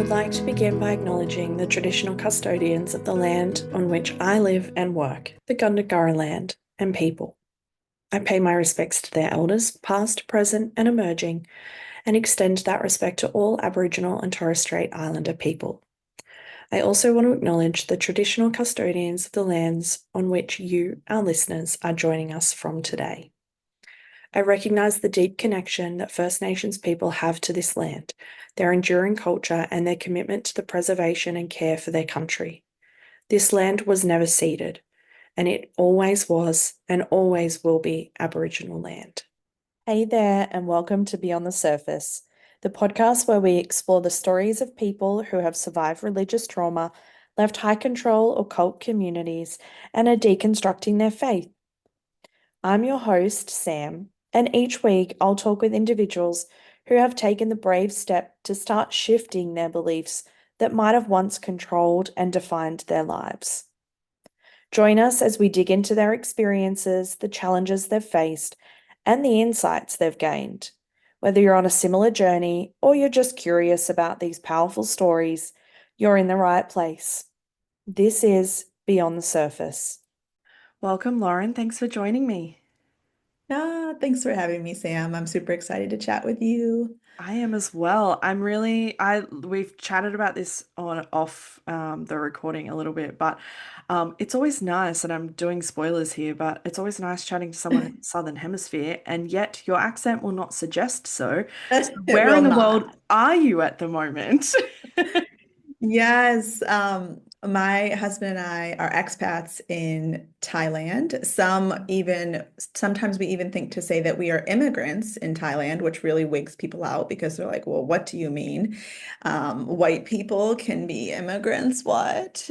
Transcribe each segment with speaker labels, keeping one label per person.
Speaker 1: would like to begin by acknowledging the traditional custodians of the land on which I live and work, the Gundungurra land and people. I pay my respects to their elders, past, present, and emerging, and extend that respect to all Aboriginal and Torres Strait Islander people. I also want to acknowledge the traditional custodians of the lands on which you, our listeners, are joining us from today. I recognise the deep connection that First Nations people have to this land, their enduring culture, and their commitment to the preservation and care for their country. This land was never ceded, and it always was and always will be Aboriginal land. Hey there, and welcome to Beyond the Surface, the podcast where we explore the stories of people who have survived religious trauma, left high control or cult communities, and are deconstructing their faith. I'm your host, Sam, and each week I'll talk with individuals who have taken the brave step to start shifting their beliefs that might have once controlled and defined their lives. Join us as we dig into their experiences, the challenges they've faced, and the insights they've gained. Whether you're on a similar journey or you're just curious about these powerful stories, you're in the right place. This is Beyond the Surface. Welcome, Lauren. Thanks for joining me.
Speaker 2: Thanks for having me, Sam. I'm super excited to chat with you.
Speaker 1: I am as well. We've chatted about this on off the recording a little bit, but it's always nice, and I'm doing spoilers here, but it's always nice chatting to someone in the Southern Hemisphere, and yet your accent will not suggest so. So
Speaker 2: It
Speaker 1: where
Speaker 2: will
Speaker 1: in the world
Speaker 2: not.
Speaker 1: are you at the moment?
Speaker 2: Yes, my husband and I are expats in Thailand. Sometimes we even think to say that we are immigrants in Thailand, which really wigs people out because they're like, well, what do you mean? White people can be immigrants, what?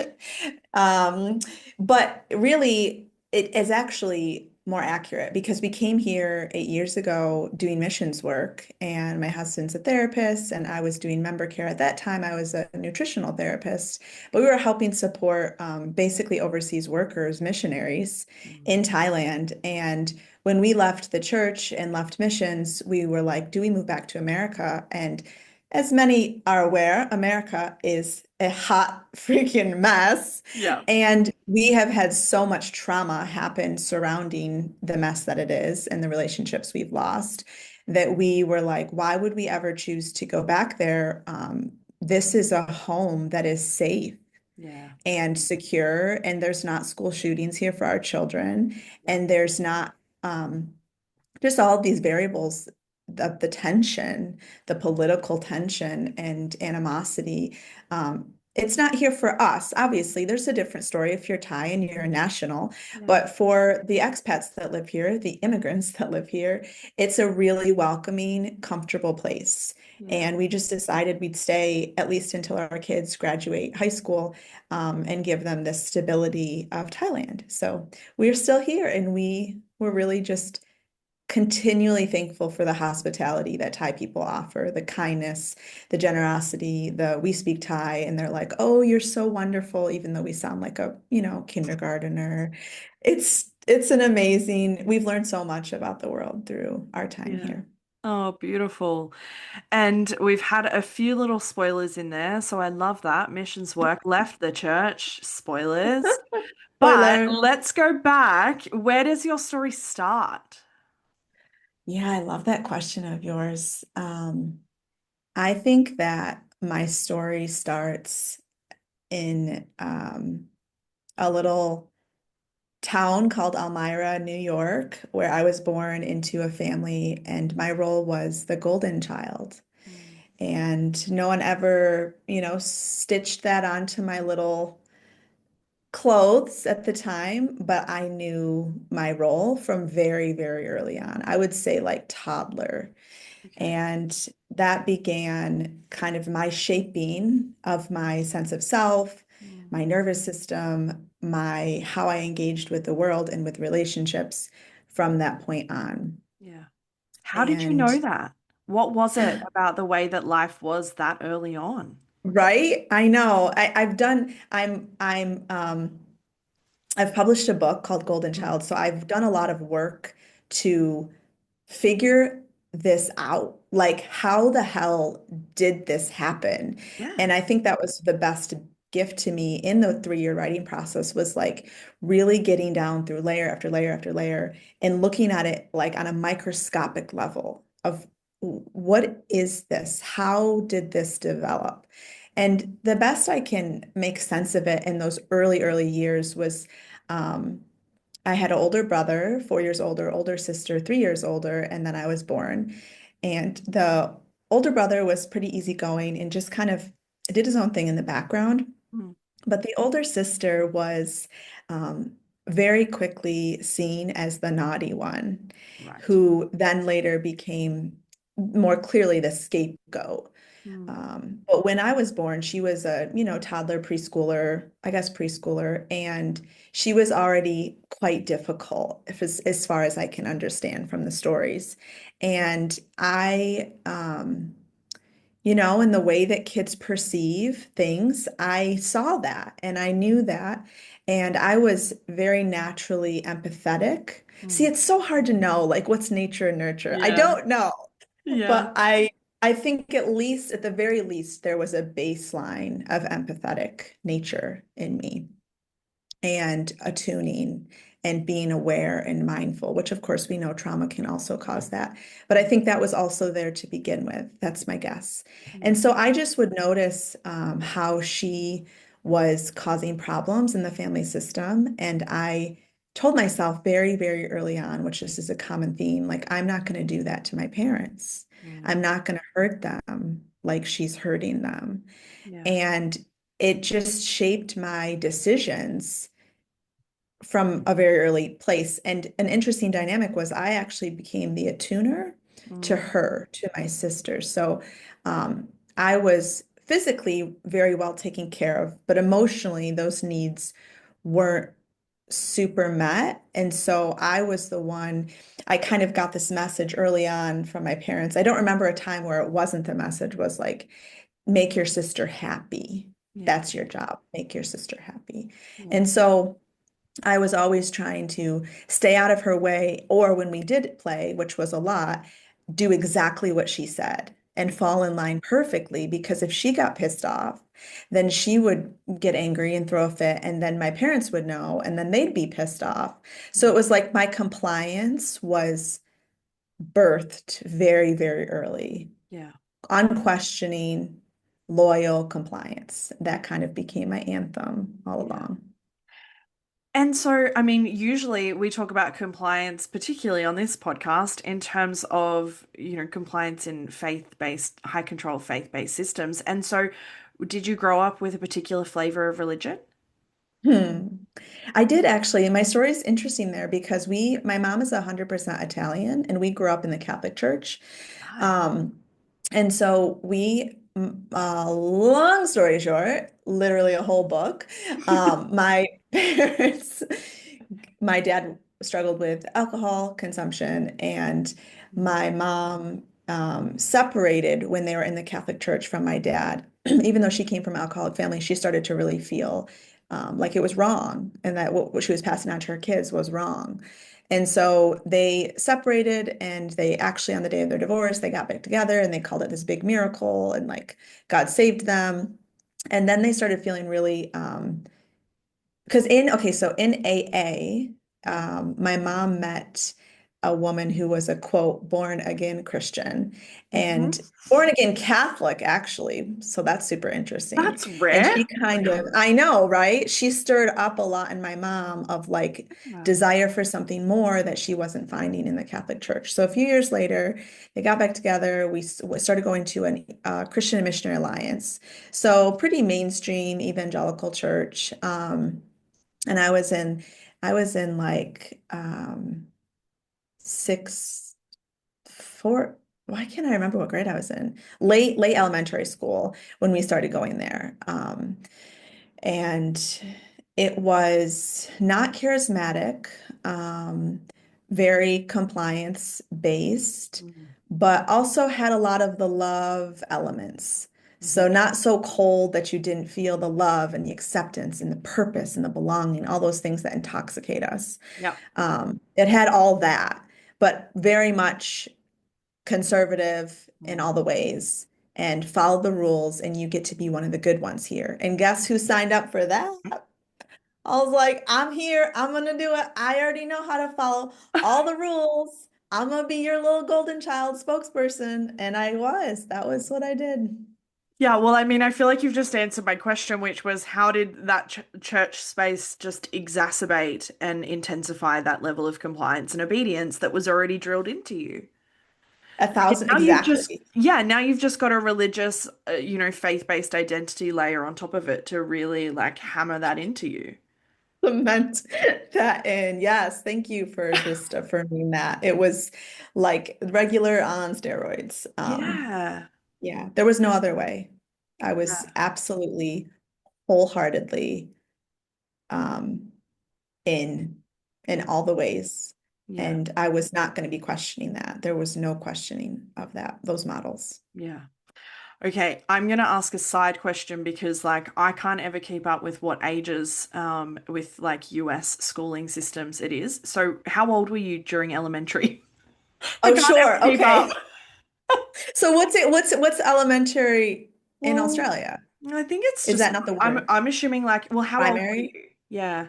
Speaker 2: Um, but really, it is actually more accurate because we came here 8 years ago doing missions work, and my husband's a therapist, and I was doing member care. At that time, I was a nutritional therapist, but we were helping support basically overseas workers, missionaries in Thailand. And when we left the church and left missions, we were like, do we move back to America? And as many are aware, America is a hot freaking mess.
Speaker 1: Yeah.
Speaker 2: And we have had so much trauma happen surrounding the mess that it is and the relationships we've lost that we were like, why would we ever choose to go back there? This is a home that is safe
Speaker 1: Yeah.
Speaker 2: and secure, and there's not school shootings here for our children,
Speaker 1: Yeah.
Speaker 2: and there's not just all of these variables of the tension, the political tension and animosity. It's not here for us. Obviously, there's a different story if you're Thai and you're a national,
Speaker 1: Yeah.
Speaker 2: but for the expats that live here, the immigrants that live here, it's a really welcoming, comfortable place.
Speaker 1: Yeah.
Speaker 2: And we just decided we'd stay at least until our kids graduate high school, and give them the stability of Thailand. So we're still here, and we're really just continually thankful for the hospitality that Thai people offer, the kindness, the generosity, the we speak Thai, and they're like, "Oh, you're so wonderful," even though we sound like a, kindergartner. It's an amazing, we've learned so much about the world through our time
Speaker 1: Yeah.
Speaker 2: here.
Speaker 1: Oh, beautiful. And we've had a few little spoilers in there, so I love that. Missions work, left the church, spoilers. But
Speaker 2: Spoiler.
Speaker 1: let's go back. Where does your story start?
Speaker 2: Yeah, I love that question of yours. I think that my story starts in a little town called Elmira, New York, where I was born into a family, and my role was the golden child.
Speaker 1: Mm.
Speaker 2: And no one ever, stitched that onto my little clothes at the time, but I knew my role from very, very early on. I would say like toddler.
Speaker 1: Okay.
Speaker 2: And that began kind of my shaping of my sense of self,
Speaker 1: Mm.
Speaker 2: my nervous system, my how I engaged with the world and with relationships from that point on.
Speaker 1: Yeah. How did you
Speaker 2: And
Speaker 1: know that? What was it about the way that life was that early on?
Speaker 2: right, I know. I've done, I've published a book called Golden
Speaker 1: Mm.
Speaker 2: Child. So I've done a lot of work to figure this out. Like, how the hell did this happen?
Speaker 1: Yeah.
Speaker 2: And I think that was the best gift to me in the 3-year writing process was like really getting down through layer after layer after layer and looking at it like on a microscopic level of what is this? How did this develop? And the best I can make sense of it in those early years was um, I had an older brother, 4 years older, older sister, 3 years older, and then I was born. And the older brother was pretty easygoing and just kind of did his own thing in the background.
Speaker 1: Mm.
Speaker 2: But the older sister was um, very quickly seen as the naughty one,
Speaker 1: Right.
Speaker 2: who then later became more clearly the scapegoat.
Speaker 1: Mm.
Speaker 2: But when I was born, she was a, toddler, preschooler, I guess preschooler, and she was already quite difficult as far as I can understand from the stories. And in the way that kids perceive things, I saw that and I knew that. And I was very naturally empathetic. See,
Speaker 1: Mm.
Speaker 2: it's so hard to know, like what's nature and nurture. I
Speaker 1: Yeah.
Speaker 2: don't know.
Speaker 1: Yeah.
Speaker 2: But I think at the very least, there was a baseline of empathetic nature in me and attuning and being aware and mindful, which of course we know trauma can also cause that. But I think that was also there to begin with. That's my guess. And
Speaker 1: Mm.
Speaker 2: so I just would notice how she was causing problems in the family system. And I told myself very early on, which this is a common theme, like, I'm not going to do that to my parents.
Speaker 1: Mm.
Speaker 2: I'm not going to hurt them like she's hurting them.
Speaker 1: Yeah.
Speaker 2: And it just shaped my decisions from a very early place. And an interesting dynamic was I actually became the attuner to
Speaker 1: Mm.
Speaker 2: her, to my sister. So I was physically very well taken care of, but emotionally, those needs weren't super met. And so I was the one, I kind of got this message early on from my parents. I don't remember a time where it wasn't the message was like, make your sister happy.
Speaker 1: Yeah.
Speaker 2: That's your job. Make your sister happy.
Speaker 1: Yeah.
Speaker 2: And so I was always trying to stay out of her way, or when we did play, which was a lot, do exactly what she said and fall in line perfectly. Because if she got pissed off, then she would get angry and throw a fit, and then my parents would know, and then they'd be pissed off. So it
Speaker 1: Mm.
Speaker 2: was like my compliance was birthed very early,
Speaker 1: Yeah.
Speaker 2: unquestioning, loyal compliance. That kind of became my anthem all
Speaker 1: Yeah.
Speaker 2: along.
Speaker 1: And so, I mean, usually we talk about compliance, particularly on this podcast, in terms of, compliance in faith-based, high control faith-based systems. And so, did you grow up with a particular flavor of religion?
Speaker 2: Hmm. I did actually, and my story is interesting there because my mom is 100% Italian and we grew up in the Catholic Church.
Speaker 1: Right.
Speaker 2: Um, and so long story short, literally a whole book. My parents, my dad struggled with alcohol consumption, and
Speaker 1: Mm.
Speaker 2: my mom separated when they were in the Catholic Church from my dad. Even though she came from an alcoholic family, she started to really feel like it was wrong, and that what she was passing on to her kids was wrong. And so they separated, and they actually, on the day of their divorce, they got back together and they called it this big miracle and like God saved them. And then they started feeling really, because okay, so in AA,
Speaker 1: Mm.
Speaker 2: my mom met a woman who was a quote, born again Christian
Speaker 1: Hmm.
Speaker 2: and born again Catholic, actually. So that's super interesting.
Speaker 1: That's
Speaker 2: And
Speaker 1: rare.
Speaker 2: she kind of, I know, right? She stirred up a lot in my mom of like
Speaker 1: Yeah.
Speaker 2: desire for something more that she wasn't finding in the Catholic Church. So a few years later, they got back together. We started going to a Christian and Missionary Alliance. So pretty mainstream evangelical church. And I was in like six, four, why can't I remember what grade I was in? Late elementary school when we started going there. And it was not charismatic, um, very compliance based,
Speaker 1: Mm.
Speaker 2: but also had a lot of the love elements.
Speaker 1: Hmm.
Speaker 2: So not so cold that you didn't feel the love and the acceptance and the purpose and the belonging, all those things that intoxicate us.
Speaker 1: Yep.
Speaker 2: It had all that, but very much conservative in all
Speaker 1: Mm.
Speaker 2: the ways, and follow the rules, and you get to be one of the good ones here. And guess who signed up for that? I was like, I'm here. I'm gonna do it. I already know how to follow all the rules. I'm gonna be your little golden child spokesperson. And I was. That was what I did.
Speaker 1: Yeah, well, I mean, I feel like you've just answered my question, which was how did that church space just exacerbate and intensify that level of compliance and obedience that was already drilled into you?
Speaker 2: A thousand,
Speaker 1: Now you've just,
Speaker 2: exactly.
Speaker 1: yeah, now you've just got a religious, faith-based identity layer on top of it to really like hammer that into you.
Speaker 2: Cement that in. Yes, thank you for just affirming that. It was like regular on steroids.
Speaker 1: Yeah.
Speaker 2: Yeah, there was no other way. I was
Speaker 1: Yeah.
Speaker 2: absolutely wholeheartedly um, in all the ways.
Speaker 1: Yeah.
Speaker 2: And I was not going to be questioning that. There was no questioning of that, those models.
Speaker 1: Yeah. Okay, I'm gonna ask a side question because like I can't ever keep up with what ages with like US schooling systems it is. So how old were you during elementary? I
Speaker 2: Oh,
Speaker 1: can't ever
Speaker 2: sure.
Speaker 1: keep up.
Speaker 2: Okay. So what's elementary in
Speaker 1: Well,
Speaker 2: Australia?
Speaker 1: I think it's
Speaker 2: Is
Speaker 1: just
Speaker 2: that not the
Speaker 1: I'm
Speaker 2: word?
Speaker 1: I'm assuming like, well, how old were
Speaker 2: Primary?
Speaker 1: you? Yeah.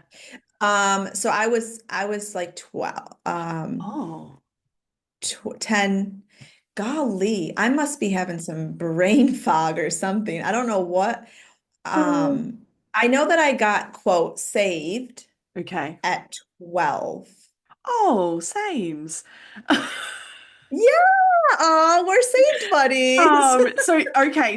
Speaker 2: So I was like 12,
Speaker 1: Oh.
Speaker 2: tw 10. Golly, I must be having some brain fog or something. I don't know what.
Speaker 1: Oh.
Speaker 2: I know that I got, quote, saved
Speaker 1: Okay.
Speaker 2: at 12.
Speaker 1: Oh, sames.
Speaker 2: Yeah, oh, we're saved buddies.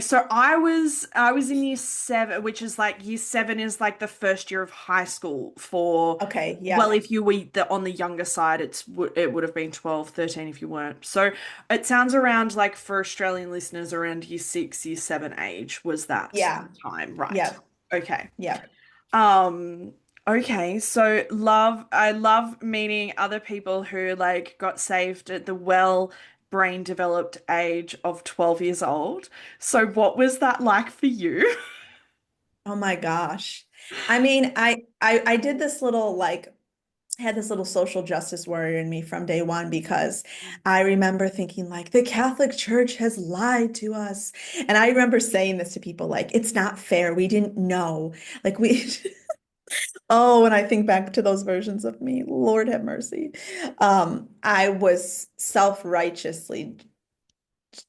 Speaker 1: So I was in year seven, which is like year seven is like the first year of high school for,
Speaker 2: Okay,
Speaker 1: well,
Speaker 2: yep,
Speaker 1: if you were on the younger side, it would have been 12, 13 if you weren't. So it sounds around like for Australian listeners around year six, year seven age was that
Speaker 2: yeah,
Speaker 1: time, right?
Speaker 2: yep,
Speaker 1: Okay.
Speaker 2: yep.
Speaker 1: Um, okay, so I love meeting other people who like got saved at the brain developed age of 12 years old. So what was that like for you?
Speaker 2: Oh my gosh. I mean, I did this little like had this little social justice warrior in me from day one because I remember thinking like the Catholic Church has lied to us. And I remember saying this to people like it's not fair. We didn't know. Like we Oh, when I think back to those versions of me, Lord have mercy. I was self-righteously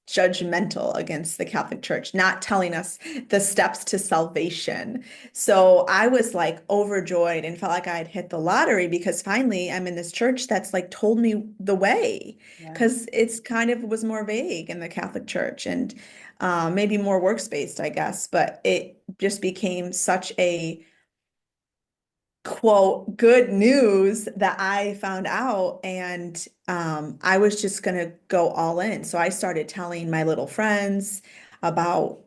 Speaker 2: judgmental against the Catholic Church, not telling us the steps to salvation. So I was like overjoyed and felt like I had hit the lottery because finally I'm in this church that's like told me the way
Speaker 1: Yeah.
Speaker 2: because it's kind of was more vague in the Catholic Church and maybe more works-based, I guess, but it just became such a quote good news that I found out and I was just gonna go all in. So I started telling my little friends about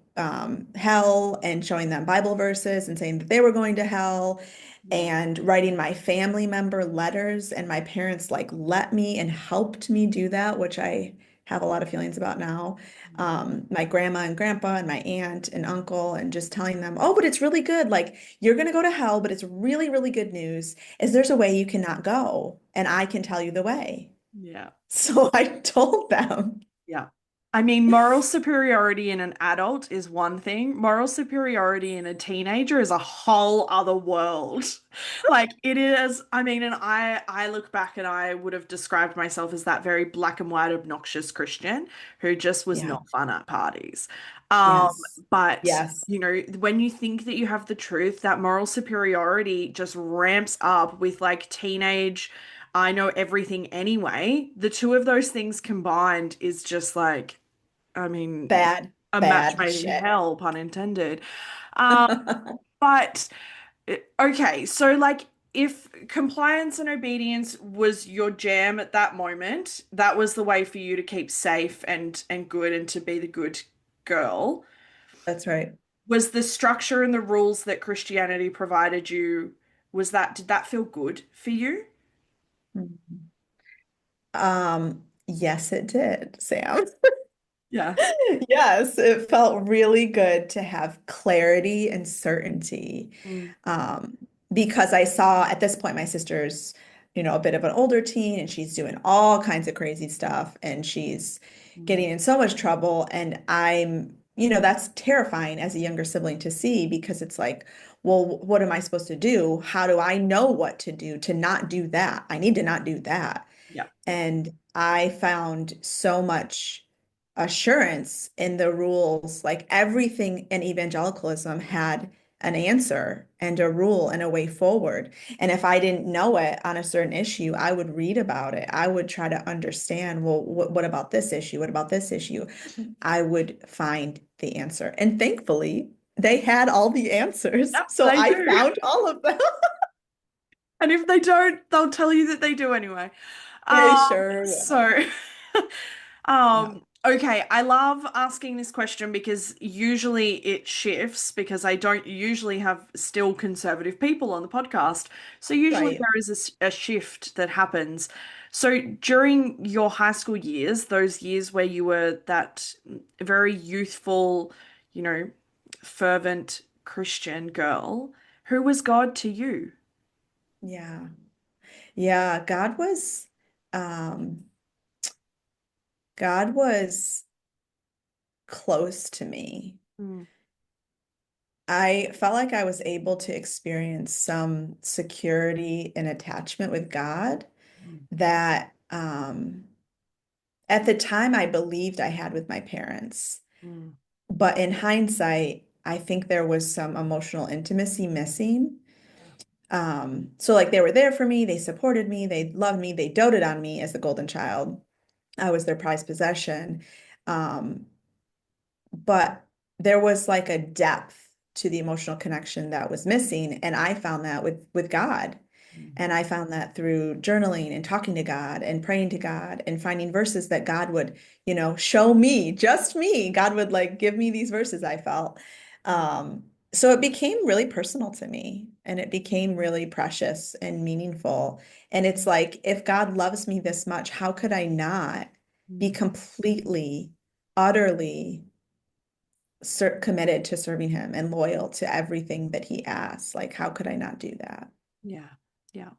Speaker 2: hell and showing them Bible verses and saying that they were going to hell
Speaker 1: Yeah.
Speaker 2: and writing my family member letters and my parents like let me and helped me do that, which I have a lot of feelings about now. My grandma and grandpa and my aunt and uncle and just telling them, oh, but it's really good. Like you're going to go to hell, but it's really, really good news is there's a way you cannot go, and I can tell you the way.
Speaker 1: Yeah.
Speaker 2: So I told them.
Speaker 1: Yeah. I mean, moral superiority in an adult is one thing. Moral superiority in a teenager is a whole other world. Like it is, I mean, and I look back and I would have described myself as that very black and white obnoxious Christian who just was
Speaker 2: Yeah.
Speaker 1: not fun at parties. Um,
Speaker 2: Yes.
Speaker 1: but
Speaker 2: Yes.
Speaker 1: when you think that you have the truth, that moral superiority just ramps up with like teenage I know everything anyway. The two of those things combined is just like, I mean,
Speaker 2: Bad,
Speaker 1: a match
Speaker 2: bad
Speaker 1: made in
Speaker 2: shit.
Speaker 1: hell, pun intended. Um, but okay, so like if compliance and obedience was your jam at that moment, that was the way for you to keep safe and good and to be the good girl.
Speaker 2: That's right.
Speaker 1: Was the structure and the rules that Christianity provided you, did that feel good for you?
Speaker 2: Mhm. Yes, it did, Sam.
Speaker 1: Yeah.
Speaker 2: Yes, it felt really good to have clarity and certainty.
Speaker 1: Mm.
Speaker 2: Um, because I saw at this point my sisters a bit of an older teen, and she's doing all kinds of crazy stuff, and she's
Speaker 1: Mm.
Speaker 2: getting in so much trouble. And that's terrifying as a younger sibling to see, because it's like, well, what am I supposed to do? How do I know what to do to not do that? I need to not do that.
Speaker 1: Yeah.
Speaker 2: And I found so much assurance in the rules. Like everything in evangelicalism had an answer and a rule and a way forward. And if I didn't know it on a certain issue, I would read about it. I would try to understand, well, what about this issue? What about this issue? I would find the answer. And thankfully, they had all the answers.
Speaker 1: Yep,
Speaker 2: So
Speaker 1: they
Speaker 2: I
Speaker 1: do.
Speaker 2: found all of them.
Speaker 1: And if they don't, they'll tell you that they do anyway.
Speaker 2: They sure will.
Speaker 1: So,
Speaker 2: Yeah.
Speaker 1: okay, I love asking this question because usually it shifts because I don't usually have still conservative people on the podcast. So usually
Speaker 2: Right.
Speaker 1: there is a shift that happens. So during your high school years, those years where you were that very youthful, you know, fervent Christian girl, who was God to you?
Speaker 2: Yeah. Yeah. Um, God was close to me.
Speaker 1: Mm,
Speaker 2: I felt like I was able to experience some security and attachment with God
Speaker 1: mm,
Speaker 2: that at the time I believed I had with my parents.
Speaker 1: mm.
Speaker 2: But in hindsight, I think there was some emotional intimacy missing. So like they were there for me, they supported me, they loved me, they doted on me as the golden child. I was their prized possession. Um, but there was like a depth to the emotional connection that was missing, and I found that with God.
Speaker 1: Mm.
Speaker 2: And I found that through journaling and talking to God and praying to God and finding verses that God would, show me, just me. God would like give me these verses, I felt. So it became really personal to me, and it became really precious and meaningful. And it's like, if God loves me this much, how could I not be
Speaker 1: Mm.
Speaker 2: completely, utterly committed to serving him and loyal to everything that he asks? Like, how could I not do that?
Speaker 1: Yeah. Yeah.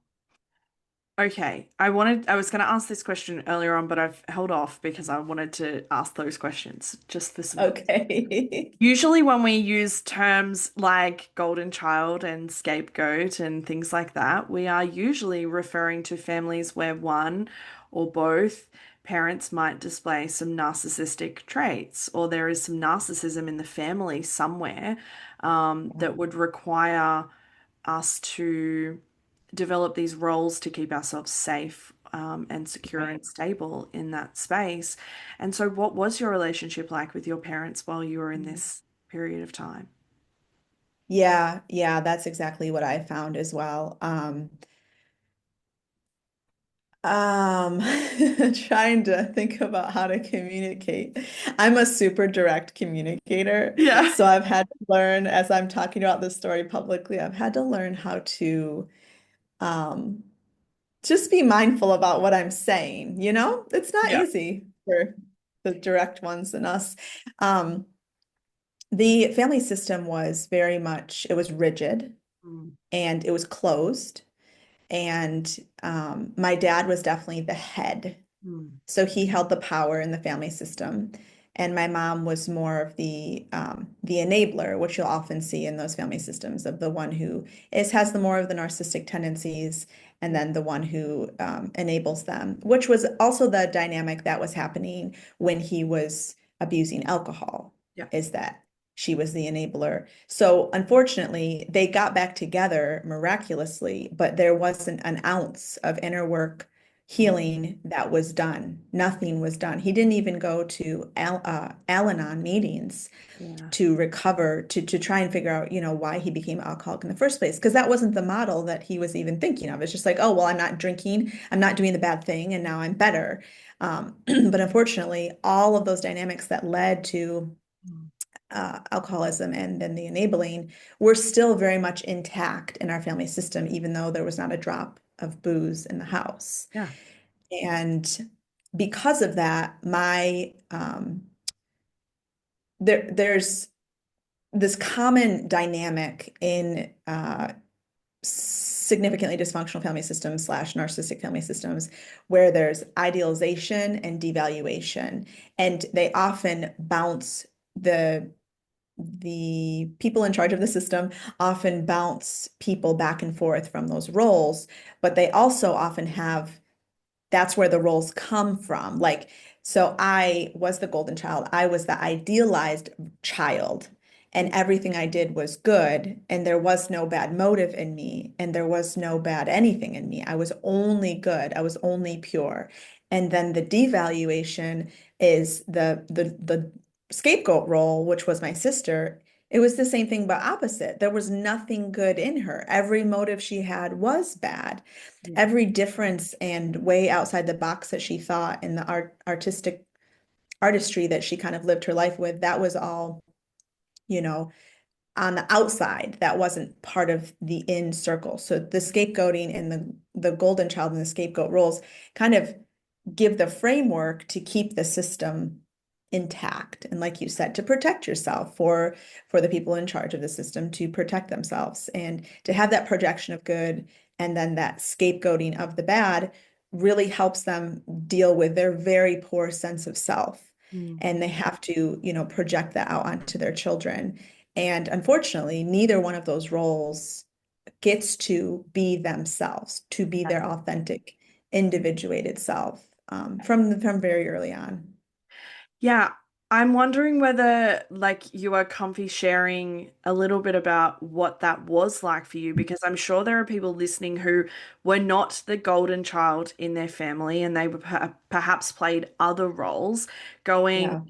Speaker 1: Okay. I was going to ask this question earlier on, but I've held off because I wanted to ask those questions just for some.
Speaker 2: Okay.
Speaker 1: Usually, when we use terms like golden child and scapegoat and things like that, we are usually referring to families where one or both parents might display some narcissistic traits, or there is some narcissism in the family somewhere, that would require us to develop these roles to keep ourselves safe, and secure
Speaker 2: Right.
Speaker 1: and stable in that space. And so, what was your relationship like with your parents while you were in this period of time?
Speaker 2: Yeah, yeah, that's exactly what I found as well. Um, trying to think about how to communicate. I'm a super direct communicator,
Speaker 1: Yeah.
Speaker 2: so I've had to learn as I'm talking about this story publicly, I've had to learn how to um just be mindful about what I'm saying, you know? It's not
Speaker 1: Yeah.
Speaker 2: easy for the direct ones in us. Um, the family system was very much, it was rigid
Speaker 1: Mm,
Speaker 2: and it was closed. And my dad was definitely the head.
Speaker 1: mm,
Speaker 2: So he held the power in the family system. And my mom was more of the enabler, which you'll often see in those family systems, of the one who has the more of the narcissistic tendencies, and
Speaker 1: yeah.
Speaker 2: then the one who enables them, which was also the dynamic that was happening when he was abusing alcohol,
Speaker 1: Yeah.
Speaker 2: is that she was the enabler. So unfortunately, they got back together miraculously, but there wasn't an ounce of inner work
Speaker 1: Mm,
Speaker 2: healing that was done. Nothing was done. He didn't even go to Al-Anon meetings
Speaker 1: yeah.
Speaker 2: to recover, to try and figure out, why he became alcoholic in the first place. Because that wasn't the model that he was even thinking of. It's just like, oh, well, I'm not drinking, I'm not doing the bad thing, and now I'm better. But unfortunately, all of those dynamics that led to
Speaker 1: Mm,
Speaker 2: alcoholism and then the enabling were still very much intact in our family system, even though there was not a drop of booze in the house.
Speaker 1: yeah.
Speaker 2: And because of that, my there's this common dynamic in significantly dysfunctional family systems slash narcissistic family systems where there's idealization and devaluation, and they often bounce the people in charge of the system often bounce people back and forth from those roles, but they also often have that's where the roles come from. Like, so I was the golden child. I was the idealized child, and everything I did was good, and there was no bad motive in me, and there was no bad anything in me. I was only good. I was only pure. And then the devaluation is the scapegoat role, which was my sister. It was the same thing, but opposite. There was nothing good in her. Every motive she had was bad.
Speaker 1: Yeah.
Speaker 2: Every difference and way outside the box that she thought in the artistic artistry that she kind of lived her life with, that was all, you know, on the outside. That wasn't part of the in circle. So the scapegoating and the golden child and the scapegoat roles kind of give the framework to keep the system intact, and like you said, to protect yourself, for the people in charge of the system to protect themselves, and to have that projection of good and then that scapegoating of the bad really helps them deal with their very poor sense of self.
Speaker 1: Mm.
Speaker 2: And they have to, project that out onto their children. And unfortunately, neither one of those roles gets to be themselves, to be their authentic, individuated self, from very early on.
Speaker 1: Yeah, I'm wondering whether like you are comfy sharing a little bit about what that was like for you, because I'm sure there are people listening who were not the golden child in their family and they were perhaps played other roles, going,
Speaker 2: Yeah.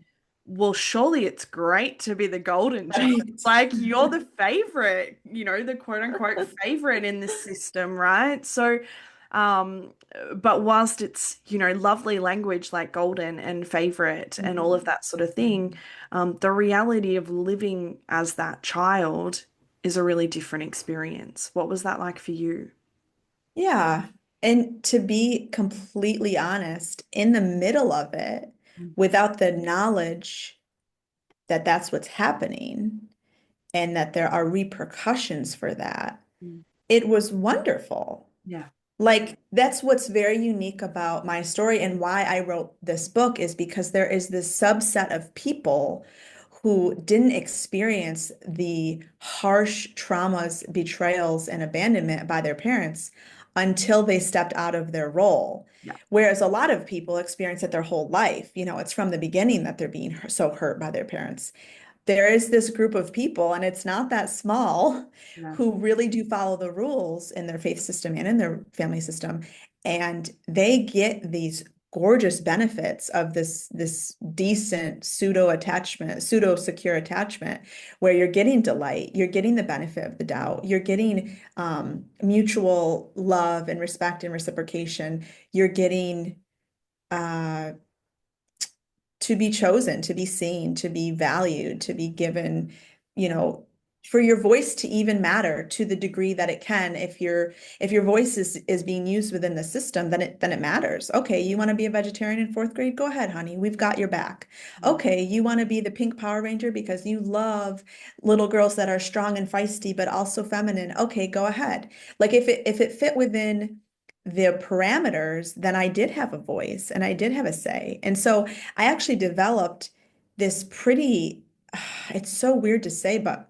Speaker 1: well, surely it's great to be the golden child.
Speaker 2: Right.
Speaker 1: Like you're the favorite, the quote unquote favorite in the system, right? So, um, but whilst it's, lovely language like golden and favorite and all of that sort of thing, the reality of living as that child is a really different experience. What was that like for you?
Speaker 2: Yeah. And to be completely honest, in the middle of it,
Speaker 1: Mm.
Speaker 2: without the knowledge that that's what's happening and that there are repercussions for that,
Speaker 1: Mm.
Speaker 2: it was wonderful.
Speaker 1: Yeah.
Speaker 2: Like, that's what's very unique about my story and why I wrote this book, is because there is this subset of people who didn't experience the harsh traumas, betrayals, and abandonment by their parents until they stepped out of their role.
Speaker 1: Yeah.
Speaker 2: Whereas a lot of people experience it their whole life. It's from the beginning that they're being so hurt by their parents. There is this group of people, and it's not that small,
Speaker 1: Yeah.
Speaker 2: who really do follow the rules in their faith system and in their family system. And they get these gorgeous benefits of this decent pseudo attachment, pseudo secure attachment, where you're getting delight, you're getting the benefit of the doubt, you're getting mutual love and respect and reciprocation, you're getting uh, to be chosen, to be seen, to be valued, to be given, you know, for your voice to even matter to the degree that it can. If your voice is being used within the system, then it matters. Okay, you want to be a vegetarian in fourth grade? Go ahead, honey. We've got your back.
Speaker 1: Mm.
Speaker 2: Okay, you want to be the pink Power Ranger because you love little girls that are strong and feisty, but also feminine. Okay, go ahead. Like, if it fit within the parameters, then I did have a voice and I did have a say. And so I actually developed this pretty, it's so weird to say, but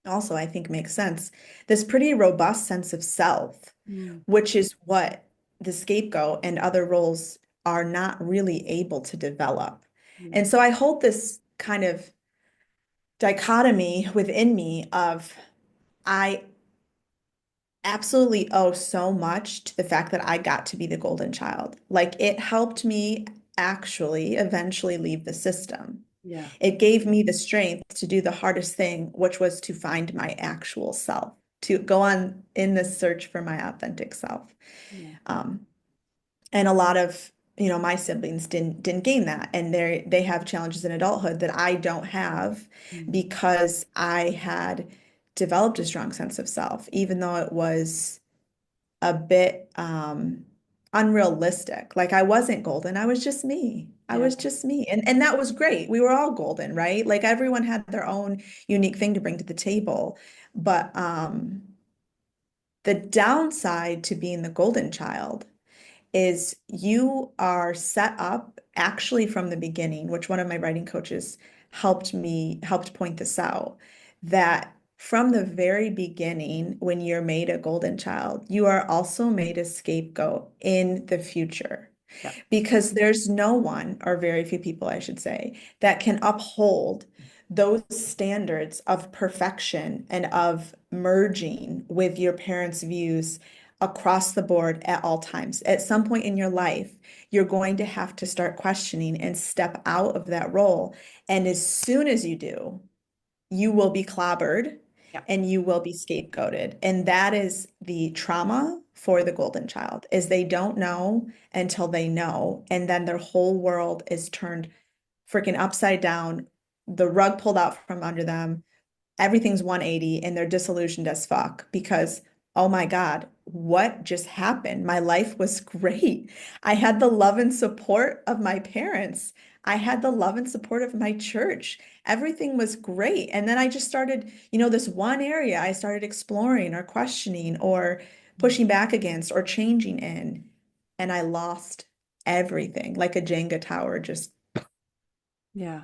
Speaker 2: also I think makes sense, this pretty robust sense of self,
Speaker 1: Mm.
Speaker 2: which is what the scapegoat and other roles are not really able to develop.
Speaker 1: Yeah.
Speaker 2: And so I hold this kind of dichotomy within me of, I absolutely owe so much to the fact that I got to be the golden child. Like, it helped me actually eventually leave the system.
Speaker 1: Yeah.
Speaker 2: It gave me the strength to do the hardest thing, which was to find my actual self, to go on in this search for my authentic self.
Speaker 1: Yeah.
Speaker 2: Um, and a lot of, my siblings didn't gain that, and they have challenges in adulthood that I don't have
Speaker 1: Mm.
Speaker 2: because I had developed a strong sense of self, even though it was a bit unrealistic. Like, I wasn't golden. I was just me. I
Speaker 1: Yeah.
Speaker 2: was just me. And that was great. We were all golden, right? Like, everyone had their own unique thing to bring to the table. But The downside to being the golden child is you are set up actually from the beginning, which one of my writing coaches helped point this out, that from the very beginning, when you're made a golden child, you are also made a scapegoat in the future.
Speaker 1: Yeah.
Speaker 2: Because there's no one, or very few people, I should say, that can uphold those standards of perfection and of merging with your parents' views across the board at all times. At some point in your life, you're going to have to start questioning and step out of that role. And as soon as you do, you will be clobbered
Speaker 1: Yeah.
Speaker 2: and you will be scapegoated. And that is the trauma for the golden child, is they don't know until they know. And then their whole world is turned freaking upside down, the rug pulled out from under them, everything's 180 and they're disillusioned as fuck because, oh my God, what just happened? My life was great. I had the love and support of my parents. I had the love and support of my church. Everything was great. And then I just started, this one area I started exploring or questioning or pushing back against or changing in. And I lost everything like a Jenga tower. Just
Speaker 1: Yeah.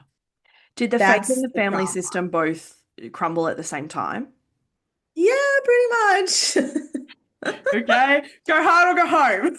Speaker 1: Did the faith and
Speaker 2: that's
Speaker 1: the
Speaker 2: the
Speaker 1: family
Speaker 2: trauma.
Speaker 1: system both crumble at the same time?
Speaker 2: Yeah, pretty much.
Speaker 1: Okay. Go hard or go home.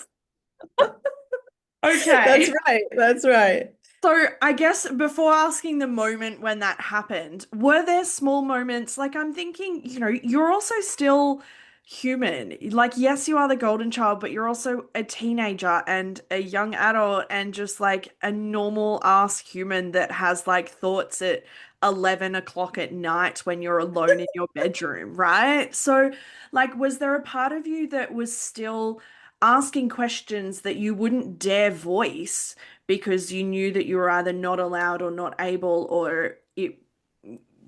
Speaker 2: That's
Speaker 1: Okay.
Speaker 2: right. That's right.
Speaker 1: So I guess before asking the moment when that happened, were there small moments? Like I'm thinking, you're also still human. Like, yes, you are the golden child, but you're also a teenager and a young adult and just like a normal ass human that has like thoughts at 11 o'clock at night when you're alone in your bedroom, right? So, like, was there a part of you that was still asking questions that you wouldn't dare voice because you knew that you were either not allowed or not able or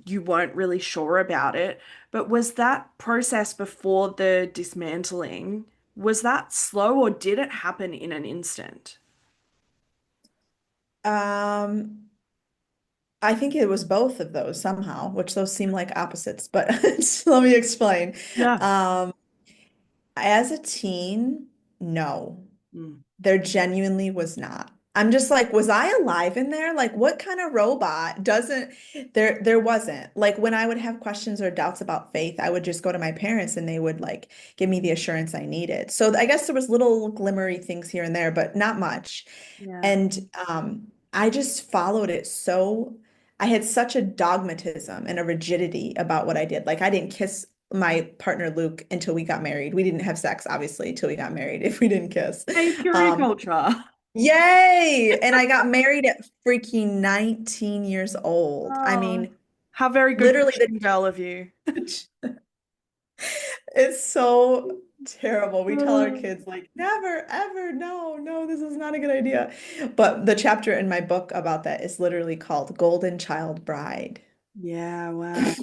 Speaker 1: you weren't really sure about it. But was that process before the dismantling, was that slow or did it happen in an instant?
Speaker 2: Um, I think it was both of those somehow, which those seem like opposites, but let me explain.
Speaker 1: Yeah.
Speaker 2: Um, as a teen, no.
Speaker 1: Mm.
Speaker 2: There genuinely was not. I'm just like, was I alive in there? Like, what kind of robot doesn't there wasn't. Like when I would have questions or doubts about faith, I would just go to my parents and they would like give me the assurance I needed. So I guess there was little glimmery things here and there, but not much.
Speaker 1: Yeah.
Speaker 2: And I just followed it so I had such a dogmatism and a rigidity about what I did. Like I didn't kiss my partner Luke until we got married. We didn't have sex, obviously, until we got married if we didn't kiss.
Speaker 1: Hey, purity
Speaker 2: Um,
Speaker 1: culture.
Speaker 2: Yay! And I got married at freaking 19 years old. I
Speaker 1: Oh,
Speaker 2: mean,
Speaker 1: how very good
Speaker 2: literally
Speaker 1: Christian girl of you.
Speaker 2: it's so terrible. We tell our
Speaker 1: Oh.
Speaker 2: kids like, never, ever, no, no, this is not a good idea. But the chapter in my book about that is literally called Golden Child Bride.
Speaker 1: Yeah, wow.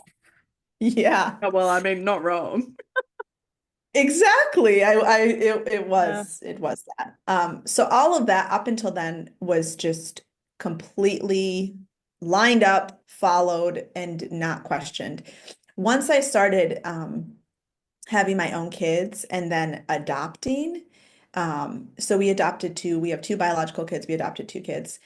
Speaker 2: Yeah.
Speaker 1: Oh, well, I mean, not wrong.
Speaker 2: Exactly. It
Speaker 1: Yeah.
Speaker 2: was that. So all of that up until then was just completely lined up, followed, and not questioned. Once I started having my own kids and then adopting, so we have two biological kids, we adopted two kids.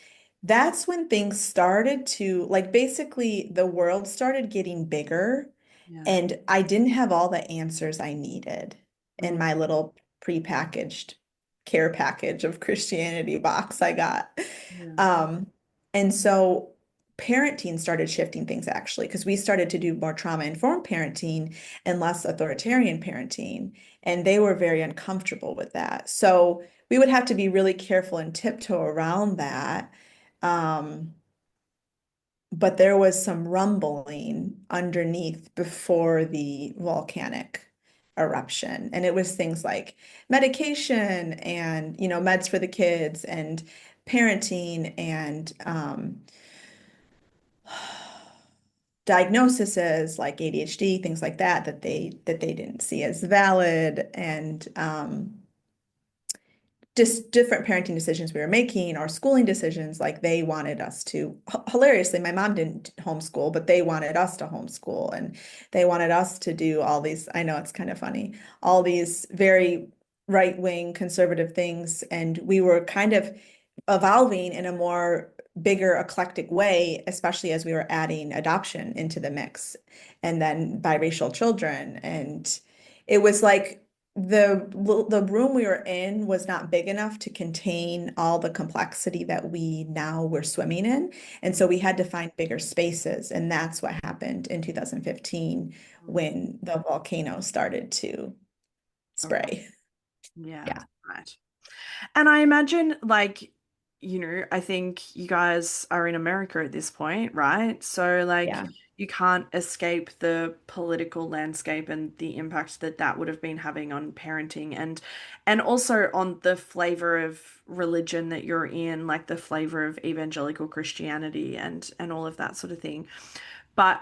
Speaker 2: That's when things started to, like, basically the world started getting bigger
Speaker 1: Yeah.
Speaker 2: and I didn't have all the answers I needed in
Speaker 1: Mm,
Speaker 2: my little prepackaged care package of Christianity box I got.
Speaker 1: yeah.
Speaker 2: Um, and so parenting started shifting things actually, because we started to do more trauma-informed parenting and less authoritarian parenting. And they were very uncomfortable with that. So we would have to be really careful and tiptoe around that. Um, but there was some rumbling underneath before the volcanic eruption. And it was things like medication and, meds for the kids and parenting and diagnoses like ADHD, things like that they didn't see as valid. And just different parenting decisions we were making or schooling decisions, like they wanted us to, hilariously, my mom didn't homeschool, but they wanted us to homeschool and they wanted us to do all these, I know it's kind of funny, all these very right-wing conservative things. And we were kind of evolving in a more bigger eclectic way, especially as we were adding adoption into the mix and then biracial children. And it was like, the room we were in was not big enough to contain all the complexity that we now were swimming in. And so we had to find bigger spaces. And that's what happened in 2015 when the volcano started to
Speaker 1: Okay.
Speaker 2: spray.
Speaker 1: Yeah,
Speaker 2: Yeah.
Speaker 1: right. And I imagine, like, I think you guys are in America at this point, right? So, like,
Speaker 2: Yeah.
Speaker 1: you can't escape the political landscape and the impact that that would have been having on parenting and also on the flavor of religion that you're in, like the flavor of evangelical Christianity and all of that sort of thing. But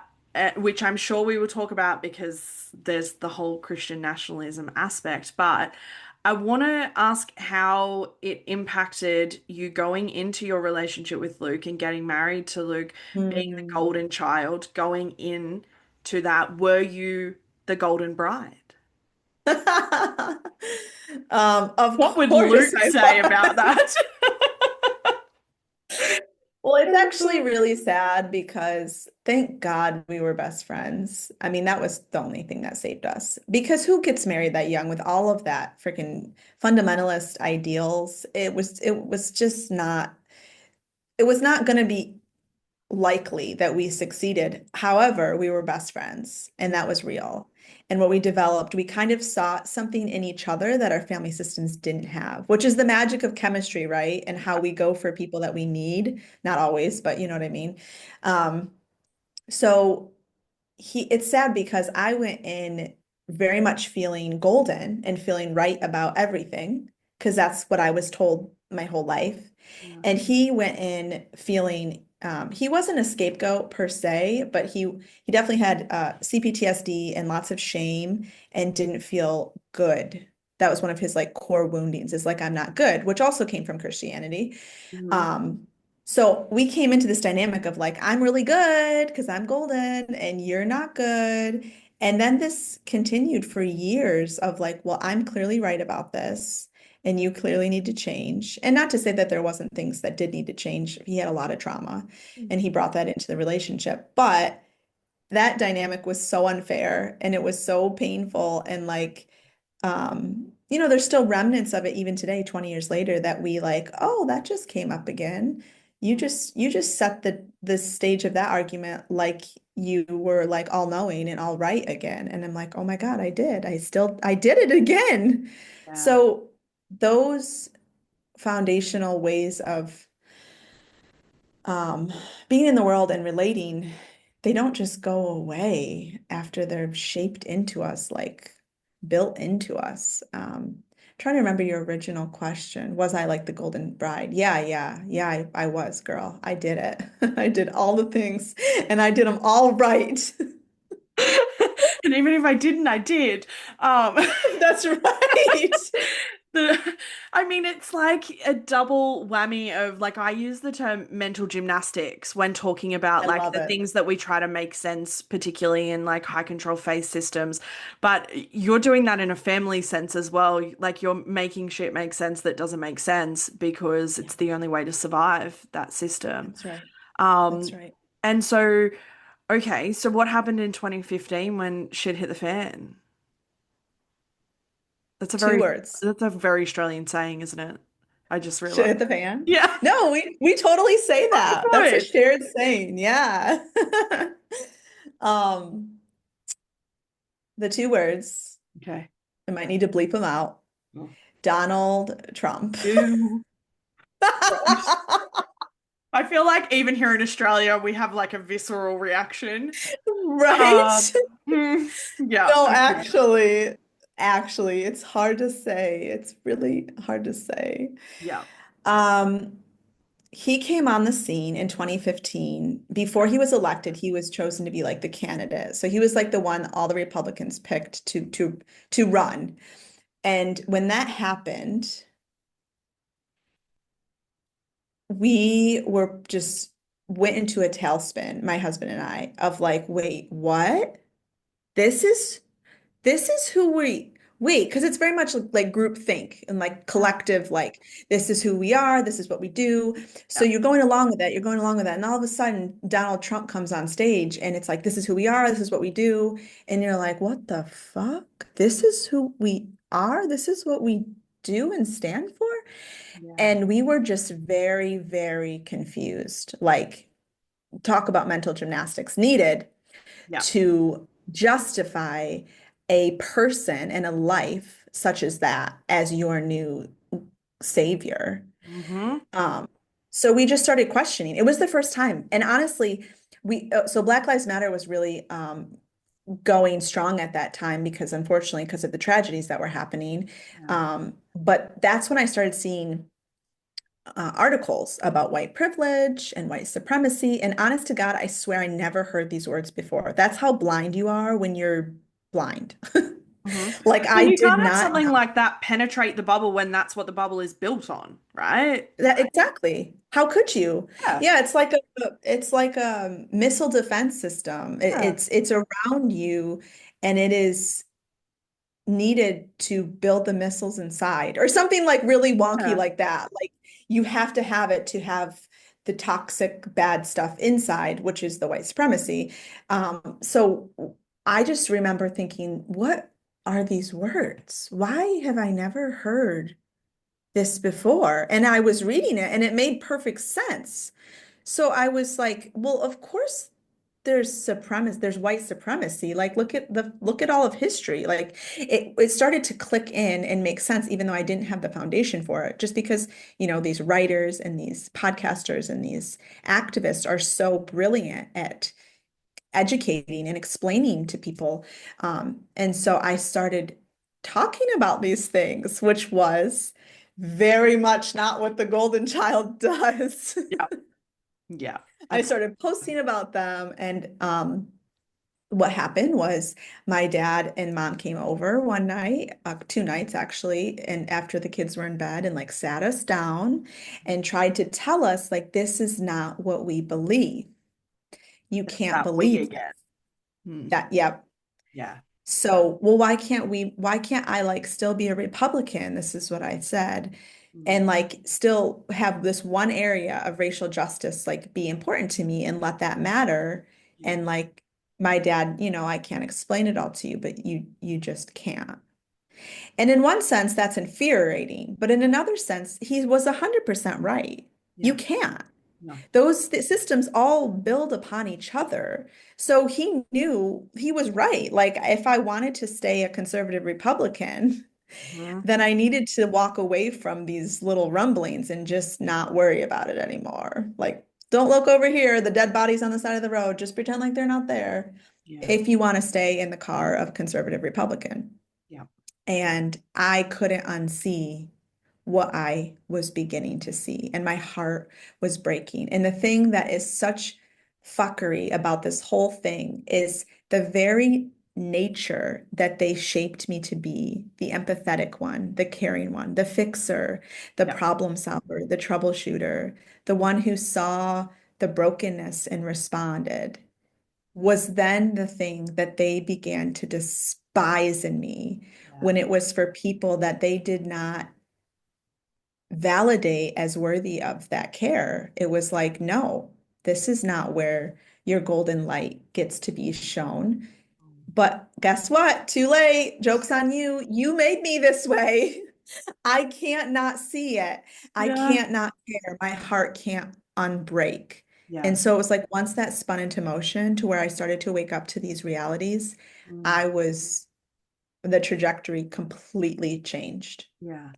Speaker 1: which I'm sure we will talk about because there's the whole Christian nationalism aspect. But I want to ask how it impacted you going into your relationship with Luke and getting married to Luke, being the
Speaker 2: Hmm.
Speaker 1: golden child, going in to that. Were you the golden bride?
Speaker 2: Of
Speaker 1: What would
Speaker 2: course
Speaker 1: Luke
Speaker 2: I
Speaker 1: say about
Speaker 2: was.
Speaker 1: that?
Speaker 2: Well, it's
Speaker 1: Oh
Speaker 2: actually
Speaker 1: God.
Speaker 2: really sad because thank God we were best friends. I mean, that was the only thing that saved us. Because who gets married that young with all of that freaking fundamentalist ideals? It was just not, it was not going to be likely that we succeeded. However, we were best friends and that was real. And what we developed, we kind of saw something in each other that our family systems didn't have, which is the magic of chemistry, right? And how we go for people that we need, not always, but you know what I mean? Um, so it's sad because I went in very much feeling golden and feeling right about everything because that's what I was told my whole life.
Speaker 1: Yeah.
Speaker 2: And he went in feeling he wasn't a scapegoat per se, but he definitely had CPTSD and lots of shame and didn't feel good. That was one of his like core woundings, is like I'm not good, which also came from Christianity.
Speaker 1: Mhm.
Speaker 2: Um, so we came into this dynamic of like, I'm really good because I'm golden and you're not good. And then this continued for years of like, well, I'm clearly right about this and you clearly need to change. And not to say that there wasn't things that did need to change. He had a lot of trauma and he brought that into the relationship. But that dynamic was so unfair and it was so painful and like there's still remnants of it even today 20 years later that we like, oh, that just came up again. You just set the stage of that argument like you were like all knowing and all right again. And I'm like, oh my God, I did it again.
Speaker 1: Yeah.
Speaker 2: So those foundational ways of um, being in the world and relating, they don't just go away after they're shaped into us, like built into us. Trying to remember your original question. Was I like the golden bride? Yeah, I was, girl. I did it. I did all the things and I did them all right.
Speaker 1: And even if I didn't, I did. Um,
Speaker 2: That's right.
Speaker 1: the, I mean, it's like a double whammy of like I use the term mental gymnastics when talking about
Speaker 2: I
Speaker 1: like
Speaker 2: love
Speaker 1: the
Speaker 2: it.
Speaker 1: things that we try to make sense, particularly in like high control phase systems. But you're doing that in a family sense as well. Like you're making shit make sense that doesn't make sense because
Speaker 2: Yeah,
Speaker 1: it's the only way to survive that system.
Speaker 2: that's right. That's
Speaker 1: Um,
Speaker 2: right.
Speaker 1: and so, okay, so what happened in 2015 when shit hit the fan? That's a
Speaker 2: Two
Speaker 1: very
Speaker 2: words.
Speaker 1: that's a very Australian saying, isn't it? I just
Speaker 2: Shit
Speaker 1: realized.
Speaker 2: hit the fan?
Speaker 1: Yeah.
Speaker 2: No, we totally say
Speaker 1: Oh,
Speaker 2: that. That's a
Speaker 1: good.
Speaker 2: shared saying. Yeah. Um, the two words,
Speaker 1: Okay.
Speaker 2: I might need to bleep them out. Donald Trump.
Speaker 1: Ew. Gross. I feel like even here in Australia, we have like a visceral reaction.
Speaker 2: Right?
Speaker 1: Yeah.
Speaker 2: No,
Speaker 1: Okay.
Speaker 2: actually, it's hard to say. It's really hard to say.
Speaker 1: Yeah.
Speaker 2: Um, he came on the scene in 2015. Before he was elected, he was chosen to be like the candidate. So he was like the one all the Republicans picked to run. And when that happened, we were just went into a tailspin, my husband and I, of like, wait, what? This is this is who we wait, because it's very much like group think and like
Speaker 1: Yeah.
Speaker 2: collective, like this is who we are, this is what we do. So
Speaker 1: Yeah.
Speaker 2: you're going along with that, you're going along with that. And all of a sudden, Donald Trump comes on stage and it's like, this is who we are, this is what we do. And you're like, what the fuck? This is who we are, this is what we do and stand for.
Speaker 1: Yeah.
Speaker 2: And we were just very, very confused. Like, talk about mental gymnastics needed
Speaker 1: Yeah.
Speaker 2: to justify a person and a life such as that as your new savior.
Speaker 1: Mm-hmm.
Speaker 2: Um, so we just started questioning. It was the first time. And honestly, so Black Lives Matter was really going strong at that time because unfortunately, because of the tragedies that were happening.
Speaker 1: Yeah.
Speaker 2: But that's when I started seeing articles about white privilege and white supremacy. And honest to God, I swear I never heard these words before. That's how blind you are when you're blind.
Speaker 1: Mm-hmm.
Speaker 2: Like
Speaker 1: But
Speaker 2: I
Speaker 1: you
Speaker 2: did
Speaker 1: can't have
Speaker 2: not
Speaker 1: something
Speaker 2: know
Speaker 1: like that penetrate the bubble when that's what the bubble is built on, right?
Speaker 2: that exactly. How could you?
Speaker 1: Yeah.
Speaker 2: Yeah, it's like a missile defense system.
Speaker 1: Yeah.
Speaker 2: It's around you and it is needed to build the missiles inside or something like really wonky
Speaker 1: Yeah.
Speaker 2: like that. Like you have to have it to have the toxic bad stuff inside, which is the white supremacy. So I just remember thinking, what are these words? Why have I never heard this before? And I was reading it and it made perfect sense. So I was like, well, of course there's white supremacy. Like look at all of history. Like it started to click in and make sense, even though I didn't have the foundation for it. Just because, these writers and these podcasters and these activists are so brilliant at educating and explaining to people. And so I started talking about these things, which was very much not what the golden child does.
Speaker 1: Yeah. Yeah.
Speaker 2: I
Speaker 1: Absolutely.
Speaker 2: started posting about them, and what happened was my dad and mom came over one night, 2 nights actually, and after the kids were in bed and like sat us down and tried to tell us like this is not what we believe. You
Speaker 1: It's
Speaker 2: can't
Speaker 1: that we
Speaker 2: believe
Speaker 1: again. Hmm.
Speaker 2: that. Yep.
Speaker 1: Yeah.
Speaker 2: So, well, why can't I like still be a Republican? This is what I said.
Speaker 1: Hmm.
Speaker 2: And like still have this one area of racial justice like be important to me and let that matter.
Speaker 1: Yeah.
Speaker 2: And like my dad, I can't explain it all to you, but you just can't. And in one sense, that's infuriating, but in another sense, he was 100% right. You
Speaker 1: Yeah.
Speaker 2: can't.
Speaker 1: No.
Speaker 2: Those systems all build upon each other. So he knew he was right. Like if I wanted to stay a conservative Republican,
Speaker 1: Hmm.
Speaker 2: then I needed to walk away from these little rumblings and just not worry about it anymore. Like, don't look over here, the dead bodies on the side of the road, just pretend like they're not there
Speaker 1: Yeah.
Speaker 2: if you want to stay in the car of conservative Republican.
Speaker 1: Yeah.
Speaker 2: And I couldn't unsee what I was beginning to see, and my heart was breaking. And the thing that is such fuckery about this whole thing is the very nature that they shaped me to be, the empathetic one, the caring one, the fixer, the
Speaker 1: Yeah.
Speaker 2: problem solver, the troubleshooter, the one who saw the brokenness and responded, was then the thing that they began to despise in me
Speaker 1: Yeah.
Speaker 2: when it was for people that they did not validate as worthy of that care. It was like, no, this is not where your golden light gets to be shown. But guess what? Too late. Joke's on you. You made me this way. I can't not see it. I
Speaker 1: Yeah.
Speaker 2: can't not care. My heart can't unbreak. And
Speaker 1: Yeah.
Speaker 2: so it was like once that spun into motion to where I started to wake up to these realities,
Speaker 1: Mm.
Speaker 2: I was the trajectory completely changed.
Speaker 1: Yeah.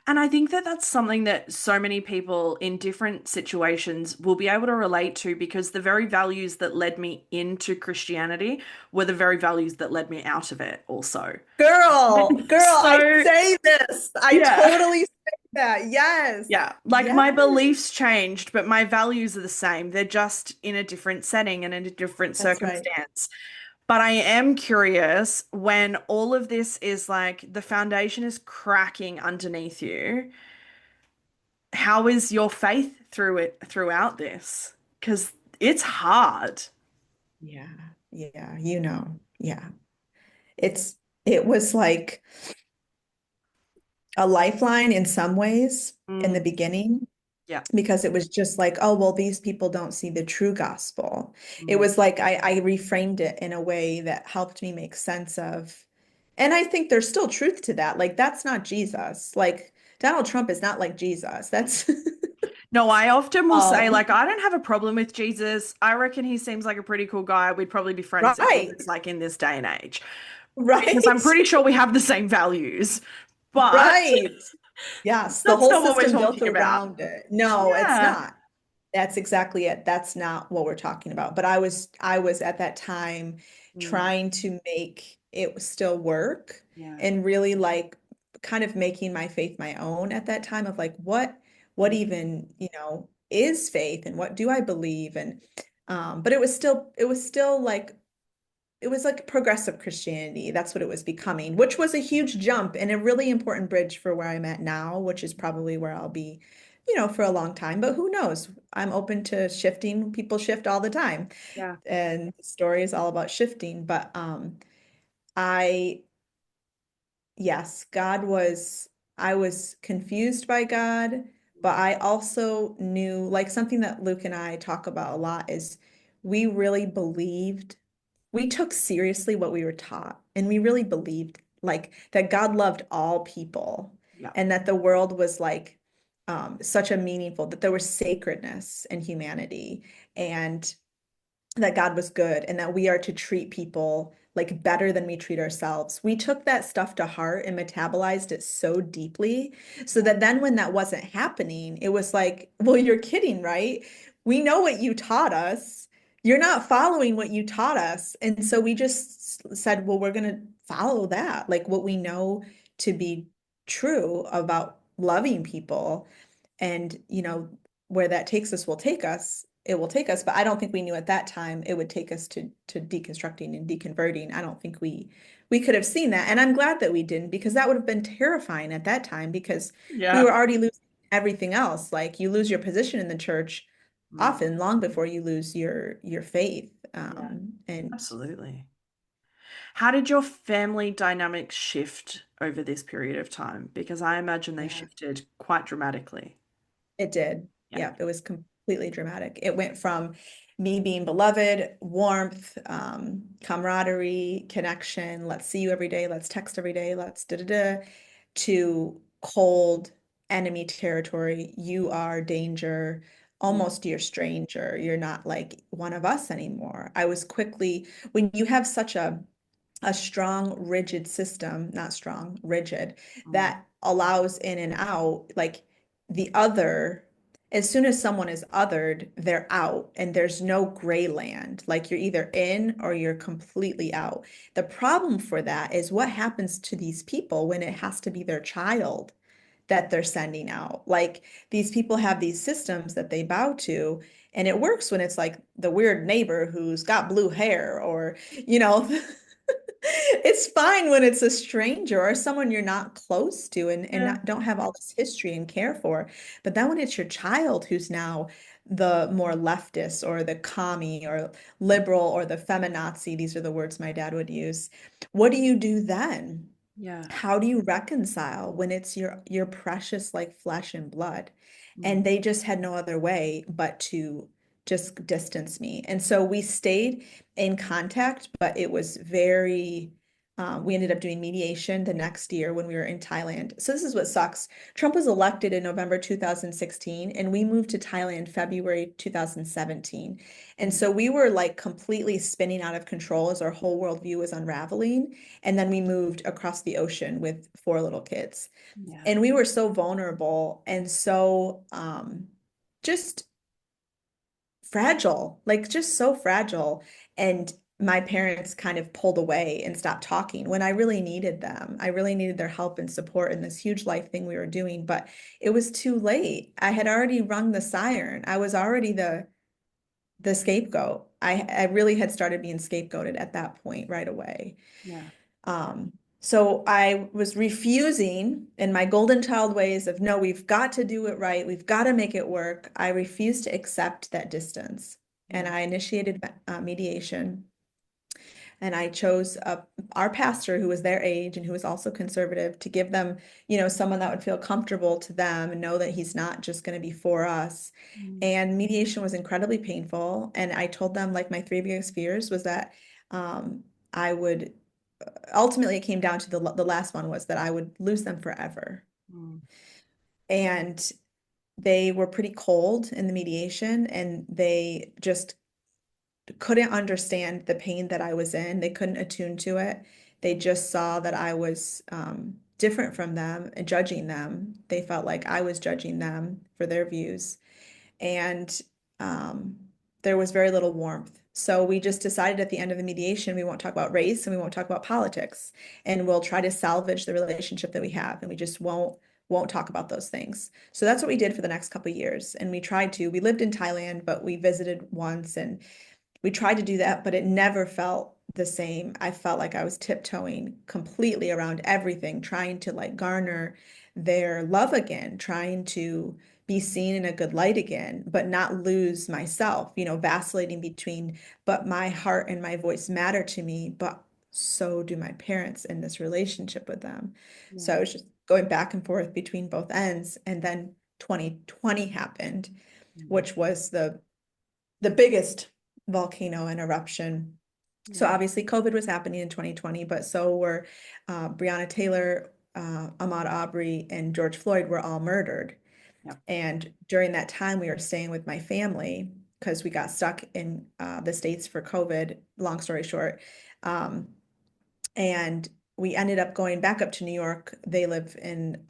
Speaker 1: And I think that that's something that so many people in different situations will be able to relate to because the very values that led me into Christianity were the very values that led me out of it also.
Speaker 2: I
Speaker 1: So,
Speaker 2: say this. I
Speaker 1: yeah.
Speaker 2: totally say that. Yes.
Speaker 1: Yeah. Like
Speaker 2: Yes.
Speaker 1: my beliefs changed, but my values are the same. They're just in a different setting and in a different
Speaker 2: That's right.
Speaker 1: circumstance. But I am curious when all of this is like the foundation is cracking underneath you, how is your faith throughout this because it's hard.
Speaker 2: Yeah. Yeah. Yeah. It's, it was like a lifeline in some ways in the
Speaker 1: Mm,
Speaker 2: beginning,
Speaker 1: yeah.
Speaker 2: because it was just like, oh, well, these people don't see the true gospel. It
Speaker 1: Mm,
Speaker 2: was like I reframed it in a way that helped me make sense of, and I think there's still truth to that. Like, that's not Jesus. Like, Donald Trump is not like Jesus. That's
Speaker 1: no, I often will say,
Speaker 2: um
Speaker 1: like, I don't have a problem with Jesus. I reckon he seems like a pretty cool guy. We'd probably be friends
Speaker 2: right,
Speaker 1: anyways, like in this day and age, because I'm
Speaker 2: right,
Speaker 1: pretty sure we have the same values. But
Speaker 2: right. Yes, the
Speaker 1: that's
Speaker 2: whole
Speaker 1: not what we're
Speaker 2: system built
Speaker 1: talking about.
Speaker 2: around it. No, it's
Speaker 1: Yeah.
Speaker 2: not. That's exactly it. That's not what we're talking about. But I was at that time
Speaker 1: Mm,
Speaker 2: trying to make it still work,
Speaker 1: yeah.
Speaker 2: and really like kind of making my faith my own at that time, of like what
Speaker 1: Mm,
Speaker 2: even, is faith, and what do I believe? And but it was still like it was like progressive Christianity. That's what it was becoming, which was a huge jump and a really important bridge for where I'm at now, which is probably where I'll be, for a long time. But who knows? I'm open to shifting. People shift all the time.
Speaker 1: yeah.
Speaker 2: And the story is all about shifting. But I yes, I was confused by God, but I also knew, like, something that Luke and I talk about a lot is we really believed, we took seriously what we were taught, and we really believed like that God loved all people,
Speaker 1: Yeah.
Speaker 2: and that the world was like such a meaningful, that there was sacredness in humanity, and that God was good, and that we are to treat people like better than we treat ourselves. We took that stuff to heart and metabolized it so deeply, so
Speaker 1: Yeah.
Speaker 2: that then when that wasn't happening, it was like, well, you're kidding, right? We know what you taught us. You're not following what you taught us. And so we just said, well, we're going to follow that, like what we know to be true about loving people. And, where that takes us will take us, it will take us. But I don't think we knew at that time it would take us to deconstructing and deconverting. I don't think we could have seen that. And I'm glad that we didn't, because that would have been terrifying at that time, because we
Speaker 1: Yeah.
Speaker 2: were already losing everything else. Like, you lose your position in the church
Speaker 1: Mm,
Speaker 2: often long before you lose your faith.
Speaker 1: yeah.
Speaker 2: And
Speaker 1: Absolutely. How did your family dynamics shift over this period of time? Because I imagine they
Speaker 2: yeah.
Speaker 1: shifted quite dramatically.
Speaker 2: It did.
Speaker 1: Yeah.
Speaker 2: Yeah, it was completely dramatic. It went from me being beloved, warmth, camaraderie, connection, let's see you every day, let's text every day, let's da da da, to cold enemy territory. You are danger,
Speaker 1: Mm,
Speaker 2: almost your stranger. You're not like one of us anymore. I was quickly, when you have such a strong, rigid system, not strong, rigid,
Speaker 1: mm,
Speaker 2: that allows in and out, like the other, as soon as someone is othered, they're out, and there's no gray land. Like, you're either in or you're completely out. The problem for that is what happens to these people when it has to be their child that they're sending out. Like, these people have these systems that they bow to, and it works when it's like the weird neighbor who's got blue hair, or, you know, it's fine when it's a stranger or someone you're not close to, and
Speaker 1: yeah.
Speaker 2: not, don't have all this history and care for. But then when it's your child who's now the more leftist, or the commie, or liberal, or the feminazi, these are the words my dad would use, what do you do then?
Speaker 1: Yeah.
Speaker 2: How do you reconcile when it's your precious, like, flesh and blood?
Speaker 1: Mm,
Speaker 2: And they just had no other way but to just distance me. And so we stayed in contact, but it was very, we ended up doing mediation the next year when we were in Thailand. So this is what sucks. Trump was elected in November 2016, and we moved to Thailand February 2017. And
Speaker 1: mm,
Speaker 2: so we were like completely spinning out of control as our whole worldview was unraveling. And then we moved across the ocean with four little kids.
Speaker 1: yeah.
Speaker 2: And we were so vulnerable and so just fragile, like just so fragile. And my parents kind of pulled away and stopped talking when I really needed them. I really needed their help and support in this huge life thing we were doing, but it was too late. I had already rung the siren. I was already the scapegoat. I really had started being scapegoated at that point right away.
Speaker 1: Yeah.
Speaker 2: So I was refusing in my golden child ways of, no, we've got to do it right. We've got to make it work. I refused to accept that distance. And
Speaker 1: Mm.
Speaker 2: I initiated mediation. And I chose our pastor who was their age and who was also conservative to give them, someone that would feel comfortable to them and know that he's not just going to be for us.
Speaker 1: Mm.
Speaker 2: And mediation was incredibly painful. And I told them, like, my three biggest fears was that I would ultimately, it came down to the last one was that I would lose them forever.
Speaker 1: Mm.
Speaker 2: And they were pretty cold in the mediation, and they just couldn't understand the pain that I was in. They couldn't attune to it. They just saw that I was different from them and judging them. They felt like I was judging them for their views. And um, there was very little warmth. So we just decided at the end of the mediation, we won't talk about race and we won't talk about politics, and we'll try to salvage the relationship that we have, and we just won't talk about those things. So that's what we did for the next couple of years. And we lived in Thailand, but we visited once, and we tried to do that, but it never felt the same. I felt like I was tiptoeing completely around everything, trying to like garner their love again, trying to be seen in a good light again, but not lose myself, vacillating between, but my heart and my voice matter to me, but so do my parents in this relationship with them. So I
Speaker 1: Yeah.
Speaker 2: was just going back and forth between both ends. And then 2020 happened,
Speaker 1: Mm.
Speaker 2: which was the biggest volcano and eruption. So
Speaker 1: Yeah.
Speaker 2: obviously COVID was happening in 2020, but so were Breonna Taylor, Ahmaud Arbery, and George Floyd were all murdered.
Speaker 1: Yeah.
Speaker 2: And during that time, we were staying with my family because we got stuck in the States for COVID, long story short. Um, and we ended up going back up to New York. They live in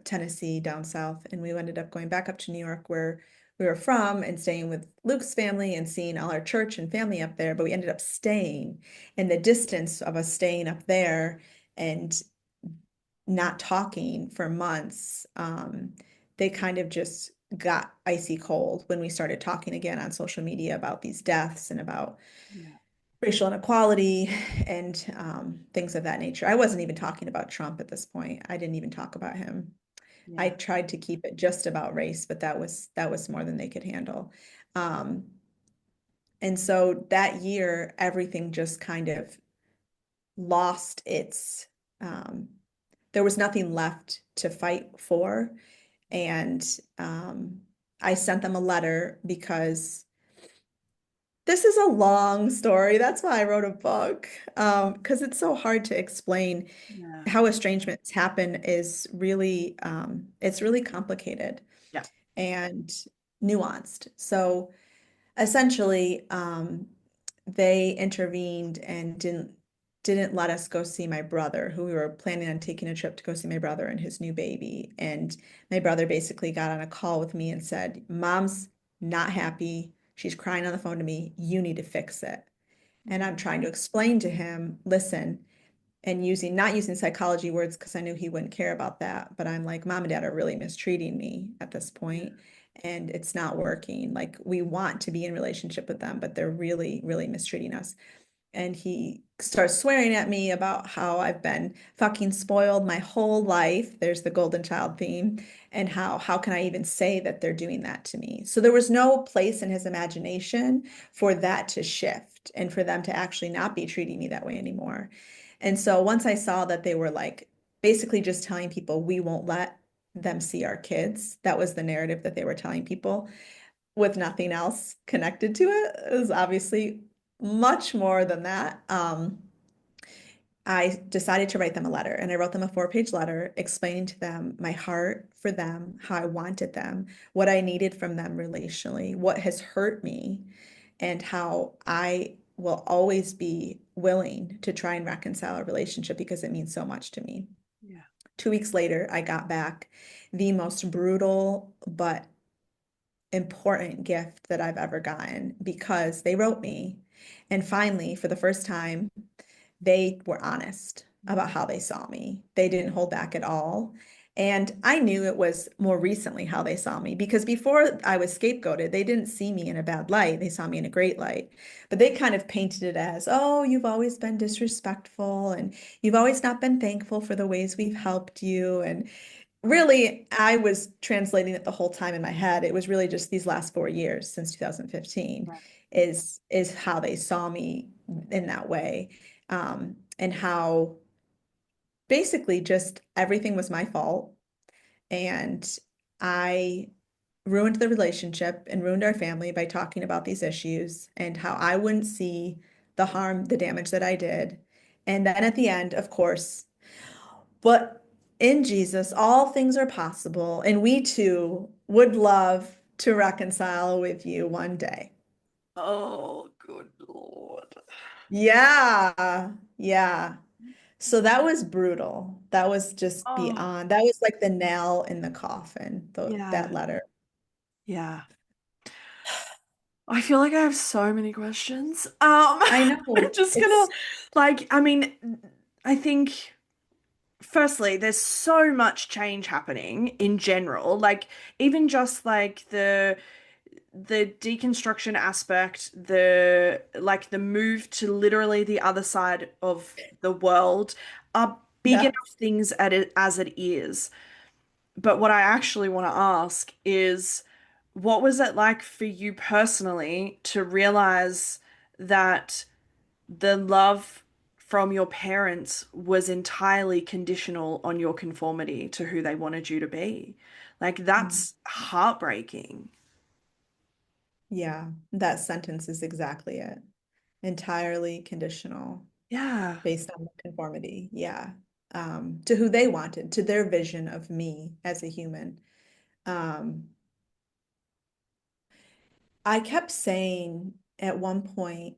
Speaker 2: Tennessee down south, and we ended up going back up to New York where we were from and staying with Luke's family and seeing all our church and family up there. But we ended up staying in the distance of us staying up there and not talking for months. They kind of just got icy cold when we started talking again on social media about these deaths and about
Speaker 1: Yeah.
Speaker 2: racial inequality and things of that nature. I wasn't even talking about Trump at this point. I didn't even talk about him. I
Speaker 1: Yeah.
Speaker 2: tried to keep it just about race, but that was more than they could handle. Um, and so that year, everything just kind of lost its, um, there was nothing left to fight for. And I sent them a letter because this is a long story. That's why I wrote a book, because it's so hard to explain
Speaker 1: Yeah.
Speaker 2: how estrangements happen is really, it's really complicated
Speaker 1: Yeah.
Speaker 2: and nuanced. So essentially, they intervened and didn't let us go see my brother, who we were planning on taking a trip to go see my brother and his new baby. And my brother basically got on a call with me and said, Mom's not happy. She's crying on the phone to me. You need to fix it. And I'm
Speaker 1: Mm.
Speaker 2: trying to explain to him, listen, and not using psychology words because I knew he wouldn't care about that. But I'm like, Mom and Dad are really mistreating me at this point, and it's not working. Like, we want to be in relationship with them, but they're really, really mistreating us. And he starts swearing at me about how I've been fucking spoiled my whole life. There's the golden child theme, and how can I even say that they're doing that to me? So there was no place in his imagination for that to shift and for them to actually not be treating me that way anymore. And so once I saw that they were like basically just telling people we won't let them see our kids, that was the narrative that they were telling people with nothing else connected to it. It was obviously much more than that. I decided to write them a letter, and I wrote them a 4-page letter explaining to them my heart for them, how I wanted them, what I needed from them relationally, what has hurt me, and how I will always be willing to try and reconcile a relationship because it means so much to me.
Speaker 1: Yeah.
Speaker 2: 2 weeks later, I got back the most brutal but important gift that I've ever gotten because they wrote me. And finally, for the first time, they were honest about
Speaker 1: Mm.
Speaker 2: how they saw me. They didn't hold back at all. And I knew it was more recently how they saw me because before I was scapegoated, they didn't see me in a bad light. They saw me in a great light. But they kind of painted it as, oh, you've always been disrespectful and you've always not been thankful for the ways we've helped you. And
Speaker 1: Mm.
Speaker 2: really, I was translating it the whole time in my head. It was really just these last 4 years since 2015
Speaker 1: Yeah.
Speaker 2: is how they saw me in that way. And how basically just everything was my fault. And I ruined the relationship and ruined our family by talking about these issues and how I wouldn't see the harm, the damage that I did. And then at the end, of course, but in Jesus, all things are possible. And we too would love to reconcile with you one day.
Speaker 1: Oh, good Lord.
Speaker 2: Yeah. Yeah. So that was brutal. That was just
Speaker 1: Oh,
Speaker 2: beyond. That was like the nail in the coffin, that
Speaker 1: yeah.
Speaker 2: letter.
Speaker 1: Yeah. I feel like I have so many questions.
Speaker 2: I
Speaker 1: I'm
Speaker 2: know.
Speaker 1: just gonna I mean, I think firstly, there's so much change happening in general. Like even just like the deconstruction aspect, the move to literally the other side of the world are big
Speaker 2: Yeah.
Speaker 1: enough things as it is. But what I actually want to ask is, what was it like for you personally to realize that the love from your parents was entirely conditional on your conformity to who they wanted you to be? Like,
Speaker 2: Mm.
Speaker 1: that's heartbreaking.
Speaker 2: Yeah. That sentence is exactly it. Entirely conditional
Speaker 1: Yeah.
Speaker 2: based on the conformity. Yeah. To who they wanted, to their vision of me as a human. Um, I kept saying at one point,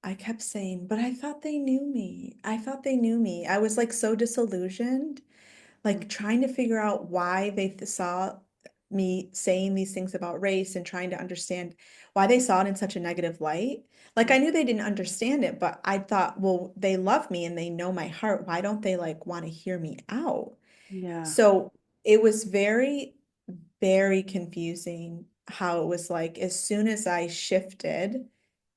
Speaker 2: I kept saying, but I thought they knew me. I thought they knew me. I was like so disillusioned,
Speaker 1: Mm.
Speaker 2: like trying to figure out why they saw me saying these things about race and trying to understand why they saw it in such a negative light. Like I knew they didn't understand it, but I thought, well, they love me and they know my heart. Why don't they like want to hear me out?
Speaker 1: Yeah.
Speaker 2: So it was very, very confusing how it was like as soon as I shifted,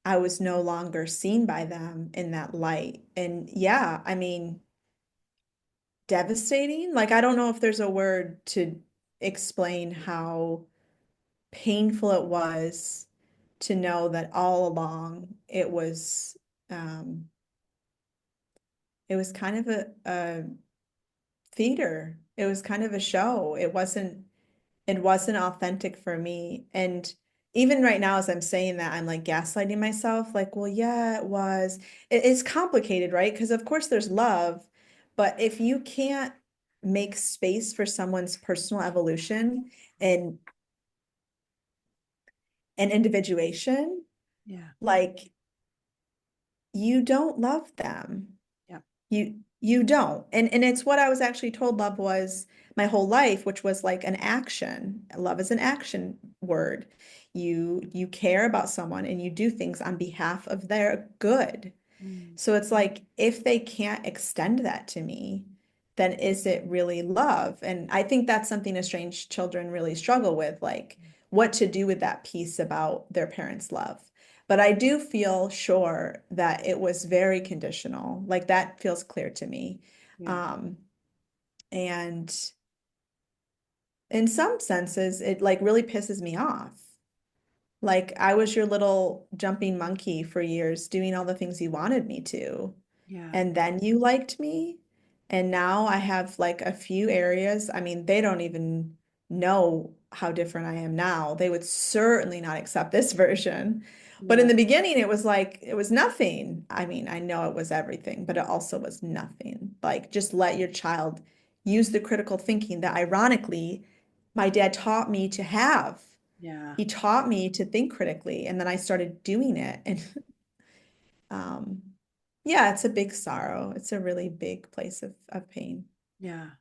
Speaker 2: I was no longer seen by them in that light. And yeah, I mean, devastating. Like, I don't know if there's a word to explain how painful it was to know that all along um, it was kind of a theater. It was kind of a show. It wasn't authentic for me. And even right now, as I'm saying that, I'm like gaslighting myself, like, well, yeah, it was. It's complicated, right? Because of course there's love, but if you can't make space for someone's personal evolution and individuation,
Speaker 1: Yeah.
Speaker 2: like you don't love them.
Speaker 1: Yeah.
Speaker 2: You don't. And it's what I was actually told love was my whole life, which was like an action. Love is an action word. You care about someone and you do things on behalf of their good.
Speaker 1: Mm.
Speaker 2: So it's like if they can't extend that to me, then is it really love? And I think that's something estranged children really struggle with, like what to do with that piece about their parents' love. But I do feel sure that it was very conditional. Like that feels clear to me.
Speaker 1: Yeah.
Speaker 2: Um, and in some senses, it like really pisses me off. Like I was your little jumping monkey for years, doing all the things you wanted me to.
Speaker 1: Yeah.
Speaker 2: And then you liked me. And now I have like a few areas. I mean, they don't even know how different I am now. They would certainly not accept this version. But in
Speaker 1: Yeah.
Speaker 2: the beginning, it was like, it was nothing. I mean, I know it was everything, but it also was nothing. Like, just let your child use the critical thinking that ironically, my dad taught me to have.
Speaker 1: Yeah.
Speaker 2: He taught me to think critically, and then I started doing it. And um, yeah, it's a big sorrow. It's a really big place of pain.
Speaker 1: Yeah.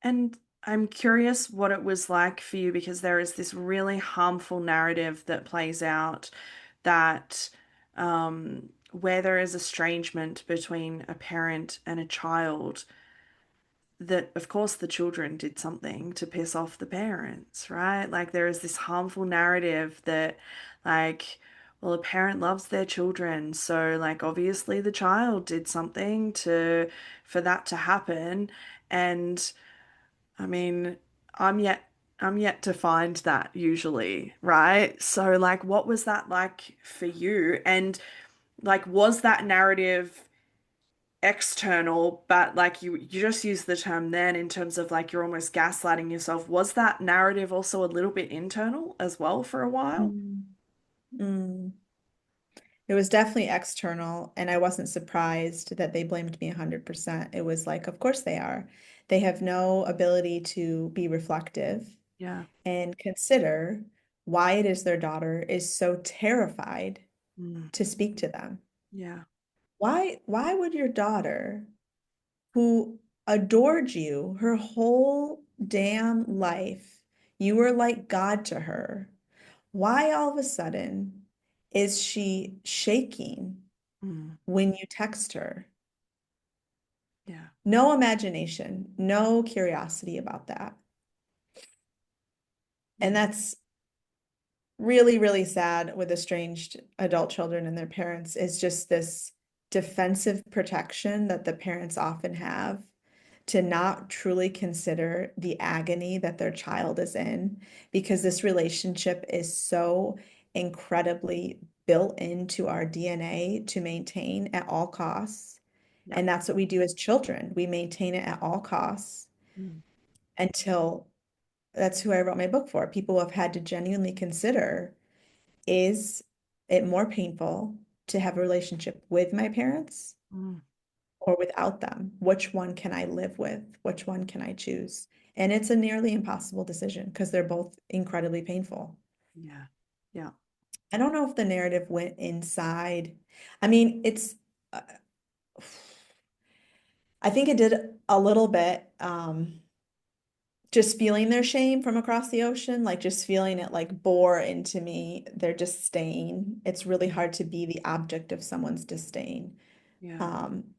Speaker 1: And I'm curious what it was like for you because there is this really harmful narrative that plays out that where there is estrangement between a parent and a child, that of course the children did something to piss off the parents, right? Like there is this harmful narrative that like, well, a parent loves their children, so like obviously the child did something to for that to happen. And I mean, I'm yet I'm yet to find that usually, right? So like what was that like for you? And like was that narrative external, but like you just use the term then in terms of like you're almost gaslighting yourself. Was that narrative also a little bit internal as well for a while?
Speaker 2: Mm. Mm. It was definitely external, and I wasn't surprised that they blamed me 100%. It was like, of course they are. They have no ability to be reflective
Speaker 1: Yeah.
Speaker 2: and consider why it is their daughter is so terrified
Speaker 1: Mm.
Speaker 2: to speak to them.
Speaker 1: Yeah.
Speaker 2: Why would your daughter, who adored you her whole damn life, you were like God to her, why all of a sudden is she shaking
Speaker 1: Mm.
Speaker 2: when you text her?
Speaker 1: Yeah.
Speaker 2: No imagination, no curiosity about that. And
Speaker 1: Mm.
Speaker 2: that's really, really sad with estranged adult children and their parents is just this defensive protection that the parents often have to not truly consider the agony that their child is in because this relationship is so incredibly built into our DNA to maintain at all costs.
Speaker 1: Yeah.
Speaker 2: And that's what we do as children. We maintain it at all costs
Speaker 1: Mm.
Speaker 2: until that's who I wrote my book for. People have had to genuinely consider, is it more painful to have a relationship with my parents
Speaker 1: Mm.
Speaker 2: or without them? Which one can I live with? Which one can I choose? And it's a nearly impossible decision because they're both incredibly painful.
Speaker 1: Yeah. Yeah.
Speaker 2: I don't know if the narrative went inside. I mean, uh, I think it did a little bit. Just feeling their shame from across the ocean, like just feeling it like bore into me, their disdain. It's really
Speaker 1: Mm.
Speaker 2: hard to be the object of someone's disdain.
Speaker 1: Yeah.
Speaker 2: Um,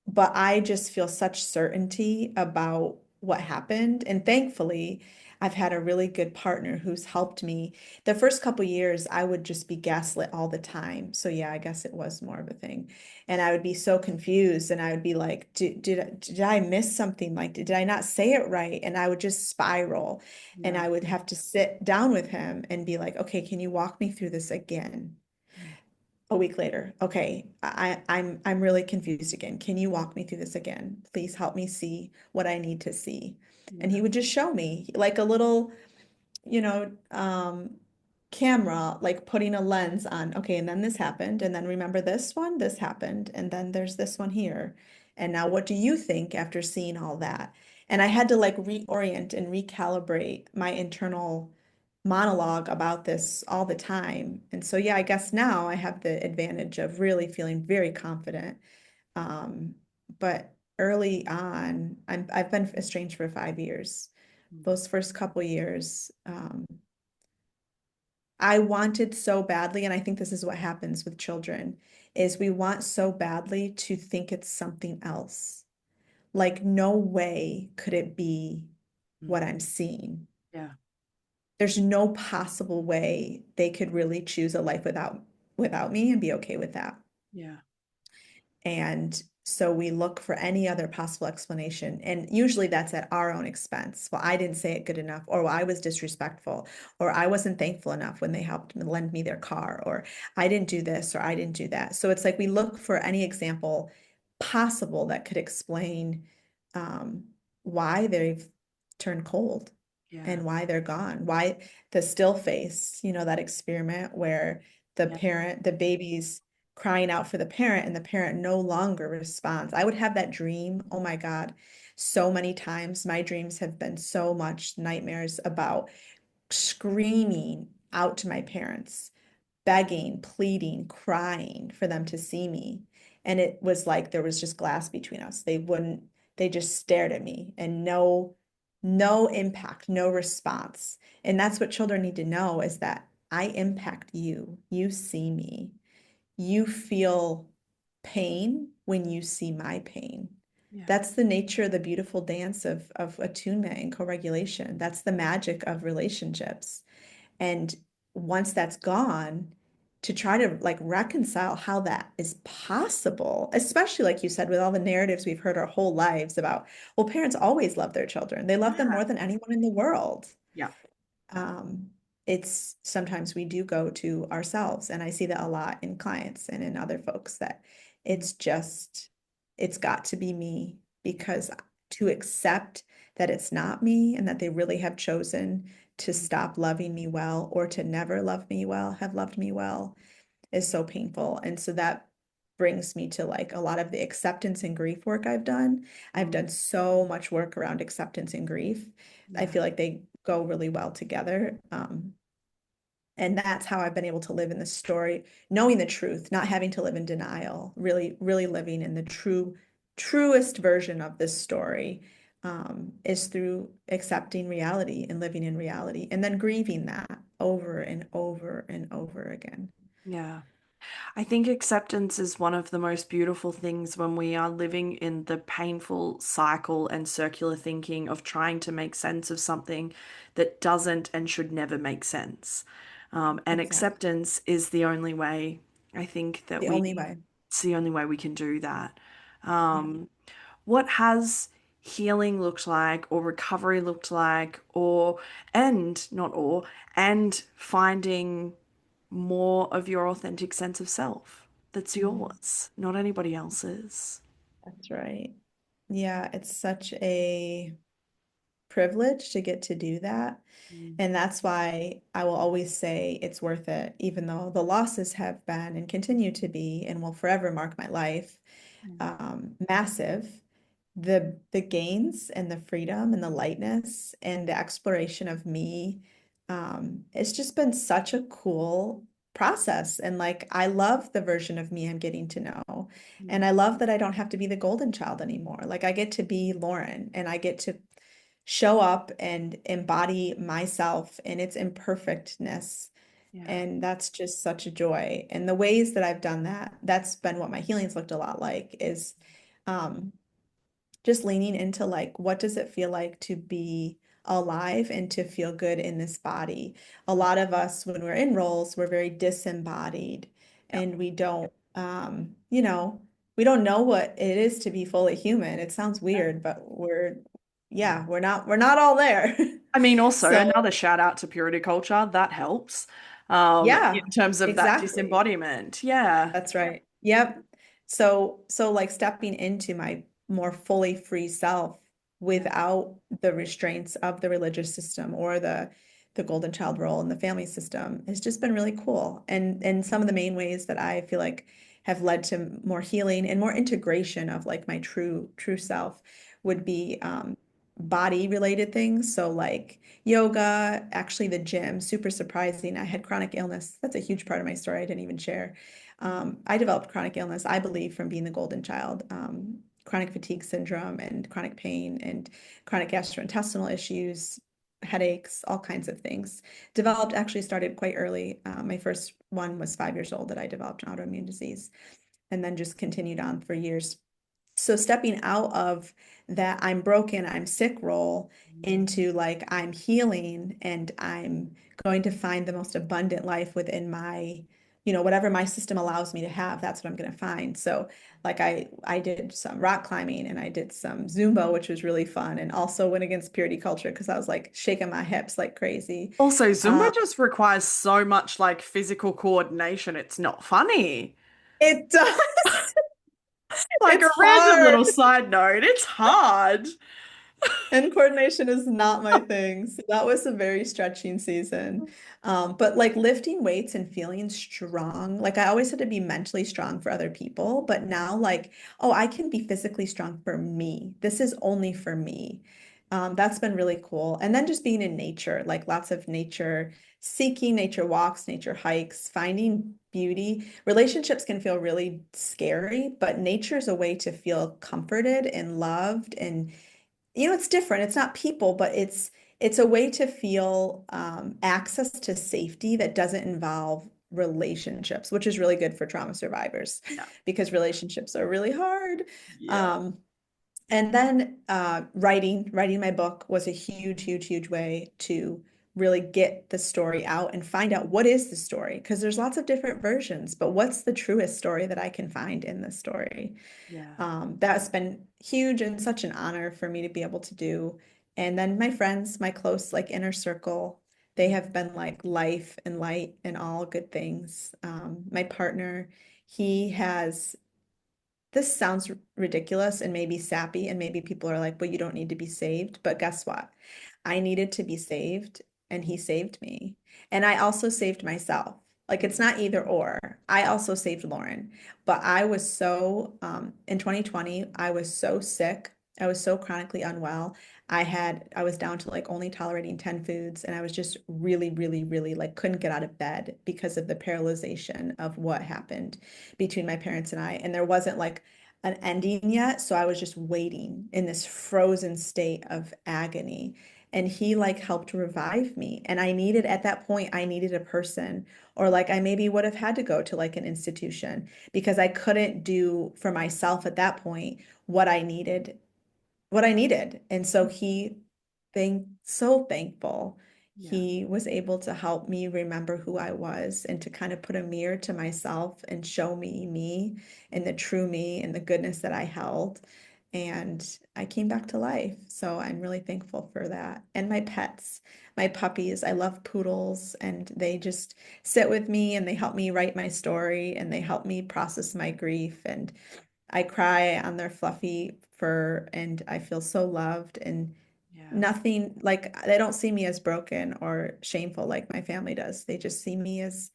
Speaker 2: but I just feel such certainty about what happened. And thankfully, I've had a really good partner who's helped me. The first couple years, I would just be gaslit all the time. So yeah, I guess it was more of a thing. And I would be so confused and I would be like, did I miss something? Like, did I not say it right? And I would just spiral. And
Speaker 1: Yeah.
Speaker 2: I would have to sit down with him and be like, okay, can you walk me through this again?
Speaker 1: Mm.
Speaker 2: A week later, okay, I'm really confused again. Can you walk me through this again? Please help me see what I need to see. And
Speaker 1: Yeah.
Speaker 2: he would just show me like a little, you know, camera, like putting a lens on, okay, and then this happened, and then remember this one, this happened, and then there's this one here. And now what do you think after seeing all that? And I had to like reorient and recalibrate my internal monologue about this all the time. And so, yeah, I guess now I have the advantage of really feeling very confident. Um, but early on, I've been estranged for 5 years.
Speaker 1: Mm.
Speaker 2: Those first couple years, I wanted so badly, and I think this is what happens with children, is we want so badly to think it's something else. Like, no way could it be what
Speaker 1: Mm.
Speaker 2: I'm seeing.
Speaker 1: Yeah.
Speaker 2: There's no possible way they could really choose a life without me and be okay with that.
Speaker 1: Yeah.
Speaker 2: And so we look for any other possible explanation. And usually that's at our own expense. Well, I didn't say it good enough, or well, I was disrespectful, or I wasn't thankful enough when they helped lend me their car, or I didn't do this, or I didn't do that. So it's like we look for any example possible that could explain um, why they've turned cold
Speaker 1: Yeah.
Speaker 2: and why they're gone. Why the still face, that experiment where
Speaker 1: Yeah.
Speaker 2: the baby's crying out for the parent and the parent no longer responds. I would have that dream. Oh my God. So many times my dreams have been so much nightmares about screaming out to my parents, begging, pleading, crying for them to see me. And it was like there was just glass between us. They just stared at me and no impact, no response. And that's what children need to know is that I impact you. You see me. You feel pain when you see my pain.
Speaker 1: Yeah.
Speaker 2: That's the nature, the beautiful dance of attunement and co-regulation. That's the magic of relationships. And once that's gone, to try to like reconcile how that is possible, especially like you said, with all the narratives we've heard our whole lives about, well, parents always love their children. They love them
Speaker 1: Yeah.
Speaker 2: more than anyone in the world.
Speaker 1: Yeah.
Speaker 2: Um, it's sometimes we do go to ourselves, and I see that a lot in clients and in other folks that
Speaker 1: Mm.
Speaker 2: it's just, it's got to be me because to accept that it's not me and that they really have chosen to stop loving me well or to never love me well, have loved me well is so painful. And so that brings me to like a lot of the acceptance and grief work I've done. I've
Speaker 1: Mm.
Speaker 2: done so much work around acceptance and grief. I
Speaker 1: Yeah.
Speaker 2: feel like they go really well together. And that's how I've been able to live in the story, knowing the truth, not having to live in denial, really, really living in the truest version of this story, is through accepting reality and living in reality, and then grieving that over and over and over again.
Speaker 1: Yeah. I think acceptance is one of the most beautiful things when we are living in the painful cycle and circular thinking of trying to make sense of something that doesn't and should never make sense. And
Speaker 2: Exactly.
Speaker 1: acceptance is the only way, I think,
Speaker 2: The only way.
Speaker 1: it's the only way we can do that.
Speaker 2: Yeah.
Speaker 1: What has healing looked like, or recovery looked like, and finding more of your authentic sense of self that's
Speaker 2: Mm,
Speaker 1: yours, not anybody else's.
Speaker 2: that's right. Yeah, it's such a privilege to get to do that.
Speaker 1: Mm.
Speaker 2: And that's why I will always say it's worth it, even though the losses have been and continue to be and will forever mark my life,
Speaker 1: Mm.
Speaker 2: massive. The gains and the freedom and the lightness and the exploration of me, it's just been such a cool process. And like I love the version of me I'm getting to know. And
Speaker 1: Mm.
Speaker 2: I love that I don't have to be the golden child anymore. Like I get to be Lauren and I get to show up and embody myself in its imperfectness.
Speaker 1: Yeah.
Speaker 2: And that's just such a joy. And the ways that I've done that, that's been what my healing's looked a lot like is um, just leaning into like, what does it feel like to be alive and to feel good in this body? A lot of us, when we're in roles, we're very disembodied
Speaker 1: Yeah.
Speaker 2: and we don't, we don't know what it is to be fully human. It sounds weird, but
Speaker 1: Yeah.
Speaker 2: we're not all there.
Speaker 1: I mean, also
Speaker 2: So
Speaker 1: another shout out to purity culture that helps
Speaker 2: yeah,
Speaker 1: in terms of that
Speaker 2: exactly.
Speaker 1: disembodiment. Yeah.
Speaker 2: That's right. Yep. So like stepping into my more fully free self
Speaker 1: Yeah.
Speaker 2: without the restraints of the religious system or the golden child role in the family system has just been really cool. And some of the main ways that I feel like have led to more healing and more integration of like my true self would be body related things. So like yoga, actually the gym, super surprising. I had chronic illness. That's a huge part of my story I didn't even share. I developed chronic illness, I believe, from being the golden child, chronic fatigue syndrome and chronic pain and chronic gastrointestinal issues, headaches, all kinds of things. Developed actually started quite early. My first one was 5 years old that I developed an autoimmune disease and then just continued on for years. So stepping out of that I'm broken, I'm sick role into like I'm healing and I'm going to find the most abundant life within my, whatever my system allows me to have, that's what I'm going to find. So like I did some rock climbing and I did some Zumba, which was really fun, and also went against purity culture because I was like shaking my hips like crazy.
Speaker 1: Also,
Speaker 2: Um,
Speaker 1: Zumba just requires so much like physical coordination. It's not funny.
Speaker 2: it does.
Speaker 1: Like a
Speaker 2: It's
Speaker 1: random
Speaker 2: hard.
Speaker 1: little side note, it's hard.
Speaker 2: And coordination is not my thing. So that was a very stretching season. But like lifting weights and feeling strong, like I always had to be mentally strong for other people, but now like, oh, I can be physically strong for me. This is only for me. That's been really cool. And then just being in nature, like lots of nature, seeking nature walks, nature hikes, finding beauty. Relationships can feel really scary, but nature is a way to feel comforted and loved and it's different. It's not people, but it's a way to feel access to safety that doesn't involve relationships, which is really good for trauma survivors
Speaker 1: Yeah.
Speaker 2: because relationships are really hard.
Speaker 1: Yeah.
Speaker 2: Um, And then writing my book was a huge, huge, huge way to really get the story out and find out what is the story. Because there's lots of different versions, but what's the truest story that I can find in the story?
Speaker 1: Yeah.
Speaker 2: That's been huge and such an honor for me to be able to do. And then my friends, my close like inner circle, they have been like life and light and all good things. My partner, he has this sounds ridiculous and maybe sappy, and maybe people are like, well, you don't need to be saved. But guess what? I needed to be saved, and he saved me. And I also saved myself. Like it's not either or. I also saved Lauren. But I was so, in 2020, I was so sick. I was so chronically unwell. I was down to like only tolerating 10 foods, and I was just really, really, really like couldn't get out of bed because of the paralyzation of what happened between my parents and I. And there wasn't like an ending yet. So I was just waiting in this frozen state of agony. And he like helped revive me. And I needed, at that point, I needed a person, or like I maybe would have had to go to like an institution because I couldn't do for myself at that point what I needed, what I needed. And so so thankful
Speaker 1: Yeah.
Speaker 2: he was able to help me remember who I was and to kind of put a mirror to myself and show me me and the true me and the goodness that I held. And I came back to life. So I'm really thankful for that. And my pets, my puppies, I love poodles, and they just sit with me and they help me write my story and they help me process my grief. And I cry on their fluffy fur and I feel so loved, and
Speaker 1: Yeah.
Speaker 2: nothing like they don't see me as broken or shameful like my family does. They just see me as,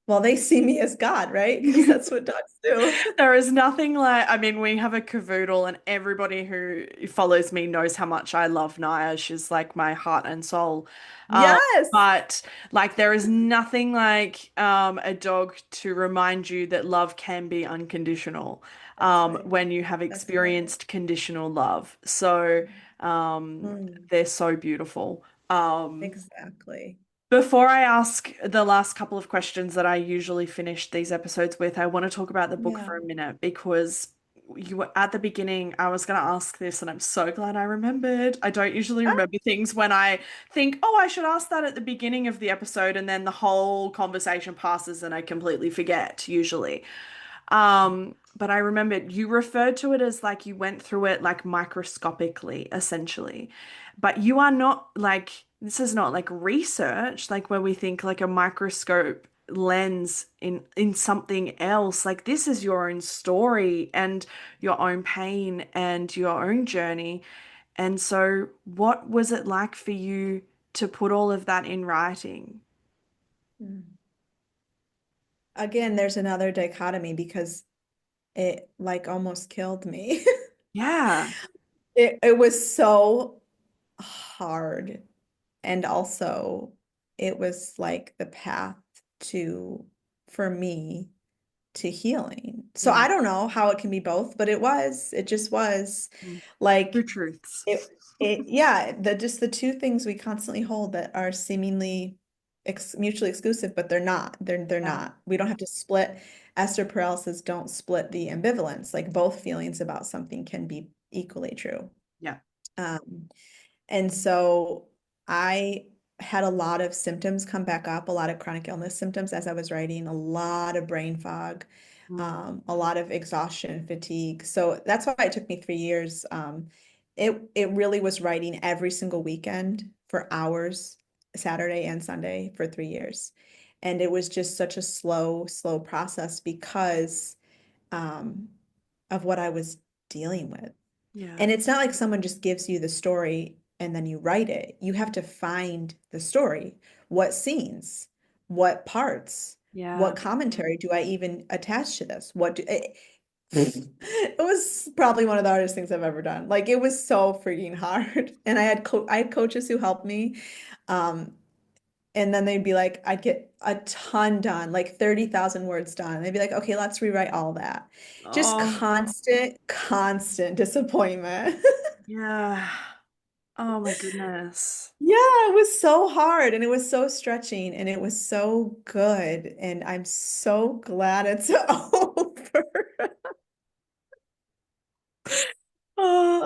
Speaker 2: well, they see me as God, right? Because that's what dogs do.
Speaker 1: There is nothing like, I mean, we have a cavoodle, and everybody who follows me knows how much I love Naya. She's like my heart and soul. Um,
Speaker 2: Yes.
Speaker 1: but like, there is nothing like a dog to remind you that love can be unconditional
Speaker 2: That's right.
Speaker 1: when you have
Speaker 2: That's right.
Speaker 1: experienced conditional love. So
Speaker 2: Mm,
Speaker 1: they're so beautiful. Um,
Speaker 2: exactly.
Speaker 1: Before I ask the last couple of questions that I usually finish these episodes with, I want to talk about the book
Speaker 2: Yeah.
Speaker 1: for a minute because you were at the beginning. I was going to ask this, and I'm so glad I remembered. I don't usually
Speaker 2: Ah,
Speaker 1: remember things when I think, oh, I should ask that at the beginning of the episode, and then the whole conversation passes and I completely forget, usually. But I remembered you referred to it as like you went through it like microscopically, essentially. But you are not like, this is not like research, like where we think like a microscope lens in something else. Like this is your own story and your own pain and your own journey. And so what was it like for you to put all of that in writing?
Speaker 2: mm. Again, there's another dichotomy because it like almost killed me.
Speaker 1: Yeah.
Speaker 2: It was so hard. And also, it was like the path to, for me, to healing. So
Speaker 1: Yeah.
Speaker 2: I don't know how it can be both, but it just was
Speaker 1: Mm. Two
Speaker 2: like
Speaker 1: truths.
Speaker 2: yeah, just the two things we constantly hold that are seemingly mutually exclusive, but they're not. They're
Speaker 1: Yeah.
Speaker 2: not. We don't have to split. Esther Perel says, don't split the ambivalence. Like both feelings about something can be equally true.
Speaker 1: Yeah.
Speaker 2: Um, and so I had a lot of symptoms come back up, a lot of chronic illness symptoms as I was writing, a lot of brain fog,
Speaker 1: Mm.
Speaker 2: a lot of exhaustion, fatigue. So that's why it took me 3 years. It really was writing every single weekend for hours, Saturday and Sunday for 3 years. And it was just such a slow, slow process because um, of what I was dealing with.
Speaker 1: Yeah.
Speaker 2: And it's not like someone just gives you the story and then you write it. You have to find the story. What scenes? What parts?
Speaker 1: Yeah.
Speaker 2: What commentary do I even attach to this? It was probably one of the hardest things I've ever done. Like it was so freaking hard. And I had coaches who helped me. Um, and then they'd be like, I'd get a ton done, like 30,000 words done. They'd be like, okay, let's rewrite all that. Just
Speaker 1: Oh,
Speaker 2: constant disappointment.
Speaker 1: yeah. Oh my goodness.
Speaker 2: Yeah, it was so hard and it was so stretching and it was so good. And I'm so glad it's over.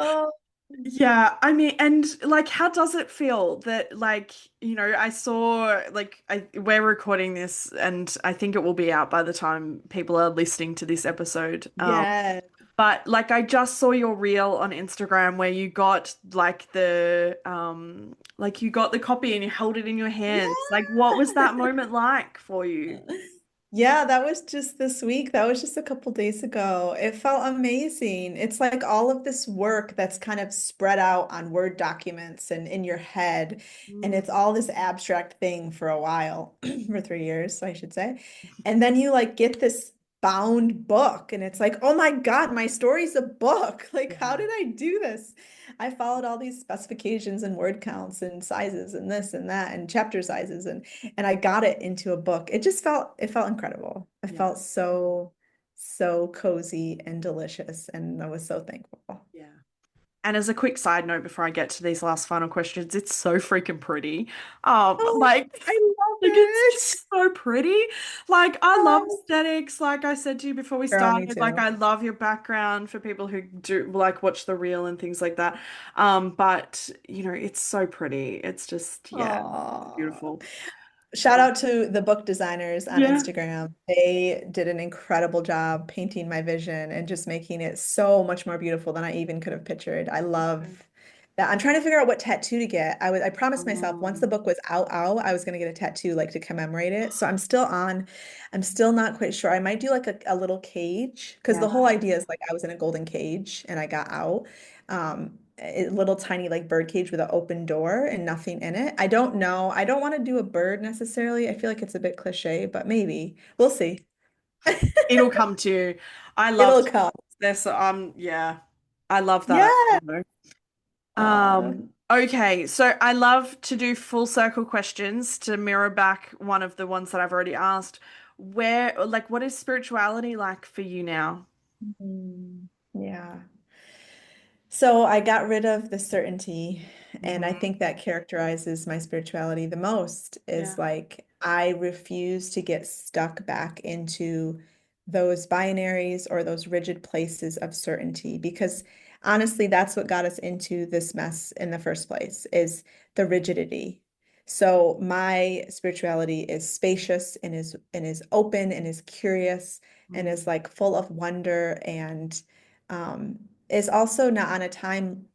Speaker 2: Oh,
Speaker 3: Yeah, I mean, and like, how does it feel that, like, I saw, like, we're recording this, and I think it will be out by the time people are listening to this episode.
Speaker 2: yeah.
Speaker 3: But like, I just saw your reel on Instagram where you got like you got the copy and you held it in your hands. Like, what was that moment like for you?
Speaker 2: Yeah. Yeah, that was just this week. That was just a couple days ago. It felt amazing. It's like all of this work that's kind of spread out on Word documents and in your head. And
Speaker 3: Mm,
Speaker 2: it's all this abstract thing for a while, for 3 years, I should say. And then you like get this bound book, and it's like, oh my God, my story's a book. Like, how
Speaker 3: yeah.
Speaker 2: did I do this? I followed all these specifications and word counts and sizes and this and that and chapter sizes, and I got it into a book. It felt incredible. It
Speaker 3: Yeah.
Speaker 2: felt so cozy and delicious, and I was so thankful.
Speaker 3: Yeah. And as a quick side note, before I get to these last final questions, it's so freaking pretty.
Speaker 2: Oh,
Speaker 3: Like,
Speaker 2: I love
Speaker 3: it's
Speaker 2: it.
Speaker 3: just so pretty. Like, I love
Speaker 2: Oh,
Speaker 3: aesthetics. Like I said to you before we
Speaker 2: girl, me
Speaker 3: started, like,
Speaker 2: too.
Speaker 3: I love your background for people who do like watch the reel and things like that. But it's so pretty. It's just, yeah,
Speaker 2: Oh.
Speaker 3: beautiful.
Speaker 2: Shout out to the book designers on
Speaker 3: Yeah.
Speaker 2: Instagram. They did an incredible job painting my vision and just making it so much more beautiful than I even could have pictured. I love that. I'm trying to figure out what tattoo to get. I promised myself once the
Speaker 3: Um,
Speaker 2: book was out, I was gonna get a tattoo like to commemorate it. So I'm still not quite sure. I might do like a little cage because
Speaker 3: yeah.
Speaker 2: the whole idea is like I was in a golden cage and I got out. A little tiny like bird cage with an open door and nothing in it. I don't know. I don't want to do a bird necessarily. I feel like it's a bit cliche, but maybe we'll see.
Speaker 3: It'll come to you. I love
Speaker 2: It'll come.
Speaker 3: this. Yeah. I love that
Speaker 2: Yeah.
Speaker 3: idea.
Speaker 2: Aw.
Speaker 3: Okay, so I love to do full circle questions to mirror back one of the ones that I've already asked. Like, what is spirituality like for you now?
Speaker 2: Yeah. So I got rid of the certainty, and I
Speaker 3: Hmm.
Speaker 2: think that characterizes my spirituality the most is
Speaker 3: Yeah.
Speaker 2: like I refuse to get stuck back into those binaries or those rigid places of certainty because honestly, that's what got us into this mess in the first place is the rigidity. So my spirituality is spacious and is open and is curious and is
Speaker 3: Mm.
Speaker 2: like full of wonder and um is also not on a time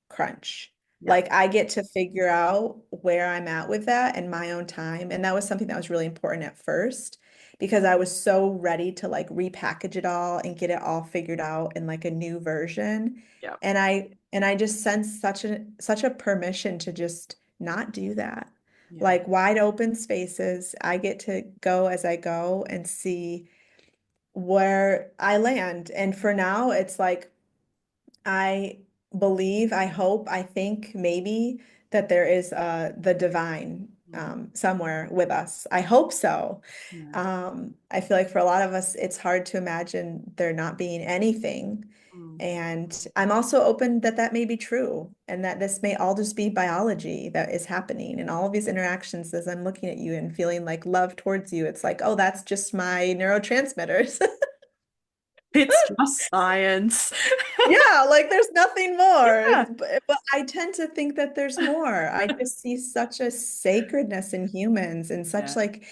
Speaker 2: crunch.
Speaker 3: Yeah.
Speaker 2: Like I get to figure out where I'm at with that in my own time. And that was something that was really important at first because I was so ready to like repackage it all and get it all figured out in like a new version.
Speaker 3: Yeah.
Speaker 2: And I just sense such a permission to just not do that.
Speaker 3: Yeah.
Speaker 2: Like wide open spaces. I get to go as I go and see where I land. And for now, it's like I believe, I hope, I think maybe that there is the divine
Speaker 3: Mm.
Speaker 2: somewhere with us. I hope so.
Speaker 3: Yeah.
Speaker 2: I feel like for a lot of us, it's hard to imagine there not being anything.
Speaker 3: Mm.
Speaker 2: And I'm also open that that may be true and that this may all just be biology that is happening. And all of these interactions as I'm looking at you and feeling like love towards you, it's like, oh, that's just my neurotransmitters.
Speaker 3: It's just science.
Speaker 2: Yeah, like there's nothing more.
Speaker 3: Yeah.
Speaker 2: But I tend to think that there's more. I just see such a sacredness in humans and such
Speaker 3: Yeah.
Speaker 2: like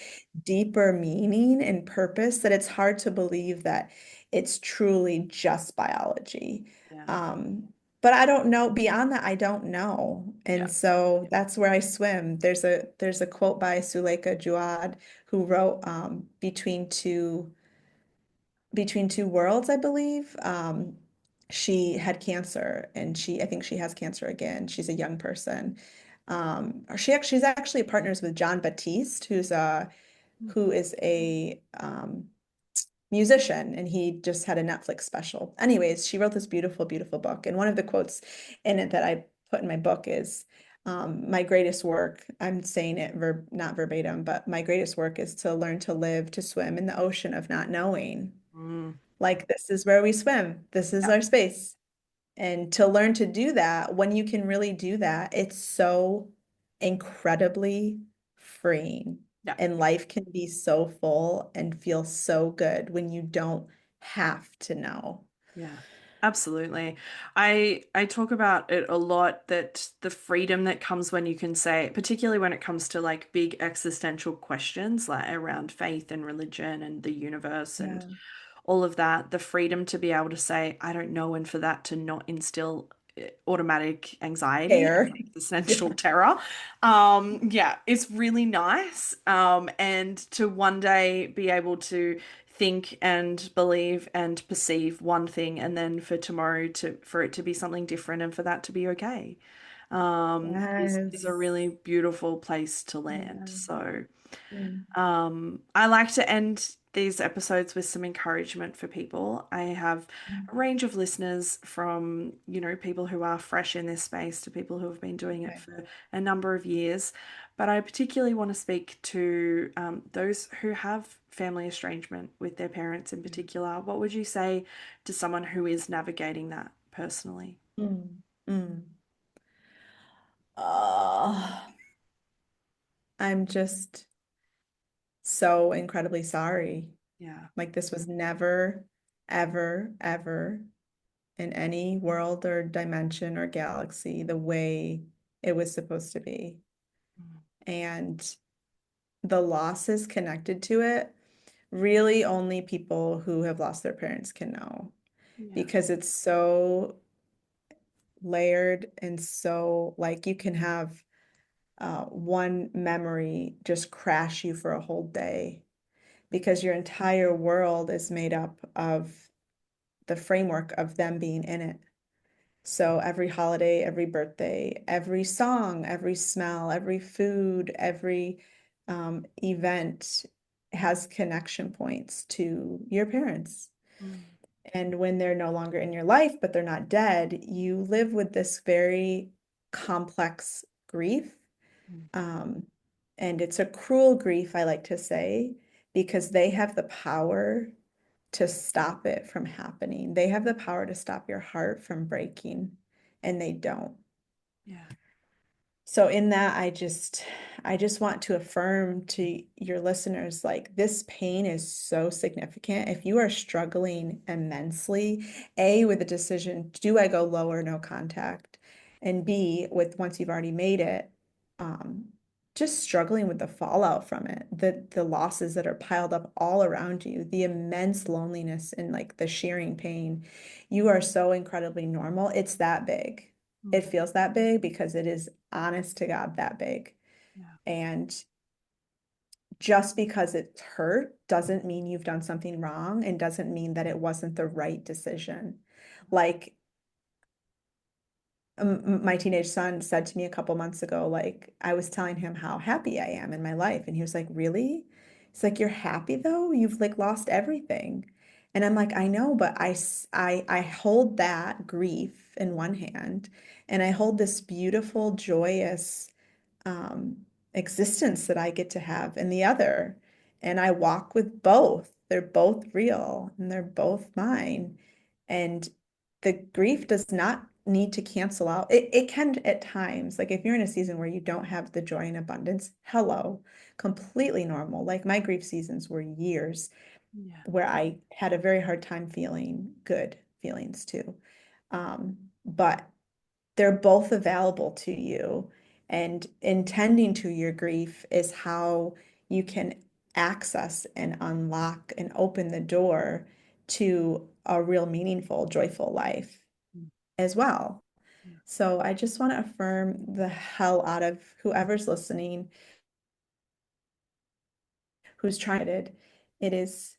Speaker 2: deeper meaning and purpose that it's hard to believe that it's truly just biology.
Speaker 3: Yeah.
Speaker 2: Um, but I don't know. Beyond that, I don't know.
Speaker 3: Yeah.
Speaker 2: And so that's where I swim. There's a quote by Suleika Juad who wrote between two worlds, I believe. She had cancer and I think she has cancer again. She's a young person. She's actually partners with John Batiste, who is a musician, and he just had a Netflix special. Anyways, she wrote this beautiful, beautiful book. And one of the quotes in it that I put in my book is, my greatest work, I'm saying it not verbatim, but my greatest work is to learn to live, to swim in the ocean of not knowing.
Speaker 3: Mm.
Speaker 2: Like this is where we swim. This is
Speaker 3: Yeah.
Speaker 2: our space. And to learn to do that, when you can really do that, it's so incredibly freeing.
Speaker 3: Yeah.
Speaker 2: And life can be so full and feel so good when you don't have to know.
Speaker 3: Yeah. Absolutely. I talk about it a lot, that the freedom that comes when you can say, particularly when it comes to like big existential questions like around faith and religion and the universe and
Speaker 2: Yeah.
Speaker 3: all of that, the freedom to be able to say, I don't know, and for that to not instill automatic anxiety
Speaker 2: Air.
Speaker 3: and existential
Speaker 2: Yeah.
Speaker 3: terror. Yeah, it's really nice. And to one day be able to think and believe and perceive one thing, and then for tomorrow to for it to be something different and for that to be okay. Is a
Speaker 2: Yes.
Speaker 3: really beautiful place to land.
Speaker 2: Yeah.
Speaker 3: So
Speaker 2: Mm.
Speaker 3: I like to end these episodes with some encouragement for people. I have a range of listeners from, people who are fresh in this space to people who have been doing it
Speaker 2: Okay.
Speaker 3: for a number of years. But I particularly want to speak to those who have family estrangement with their parents in particular. What would you say to someone who is navigating that personally?
Speaker 2: Mm. Mm. Oh, I'm just so incredibly sorry.
Speaker 3: Yeah.
Speaker 2: Like this was never, ever, ever in any world or dimension or galaxy the way it was supposed to be.
Speaker 3: Mm.
Speaker 2: And the losses connected to it, really only people who have lost their parents can know
Speaker 3: Yeah.
Speaker 2: because it's so layered and so like you can have one memory just crash you for a whole day because your entire world is made up of the framework of them being in it. So every holiday, every birthday, every song, every smell, every food, every event has connection points to your parents.
Speaker 3: Mm.
Speaker 2: And when they're no longer in your life, but they're not dead, you live with this very complex grief.
Speaker 3: Mm.
Speaker 2: Um, and it's a cruel grief, I like to say, because they have the power to stop it from happening. They have the power to stop your heart from breaking, and they don't.
Speaker 3: Yeah.
Speaker 2: So in that, I just want to affirm to your listeners, like this pain is so significant. If you are struggling immensely, A, with the decision, do I go low or no contact? And B, with once you've already made it, um, just struggling with the fallout from it, the losses that are piled up all around you, the immense loneliness and like the shearing pain, you are so incredibly normal. It's that big. It
Speaker 3: Mm.
Speaker 2: feels that big because it is honest to God that big.
Speaker 3: Yeah.
Speaker 2: And just because it's hurt doesn't mean you've done something wrong and doesn't mean that it wasn't the right decision. Like my teenage son said to me a couple months ago, like I was telling him how happy I am in my life. And he was like, really? He's like, you're happy though? You've like lost everything. And I'm like, I know, but I hold that grief in one hand and I hold this beautiful, joyous um, existence that I get to have in the other. And I walk with both. They're both real and they're both mine. And the grief does not need to cancel out. It can at times, like if you're in a season where you don't have the joy and abundance, hello, completely normal. Like my grief seasons were years
Speaker 3: Yeah.
Speaker 2: where I had a very hard time feeling good feelings too. But they're both available to you. And intending to your grief is how you can access and unlock and open the door to a real meaningful, joyful life
Speaker 3: Mm.
Speaker 2: as well.
Speaker 3: Yeah.
Speaker 2: So I just want to affirm the hell out of whoever's listening, who's trying it. It is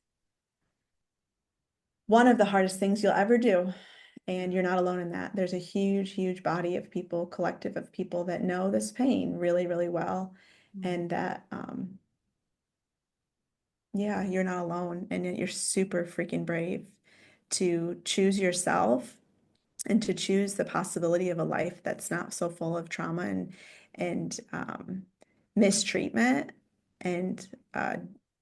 Speaker 2: one of the hardest things you'll ever do.
Speaker 3: Yeah.
Speaker 2: And you're not alone in that. There's a huge, huge body of people, collective of people that know this pain really, really well.
Speaker 3: Mm.
Speaker 2: And that, yeah, you're not alone. And you're super freaking brave to choose yourself and to choose the possibility of a life that's not so full of trauma and mistreatment and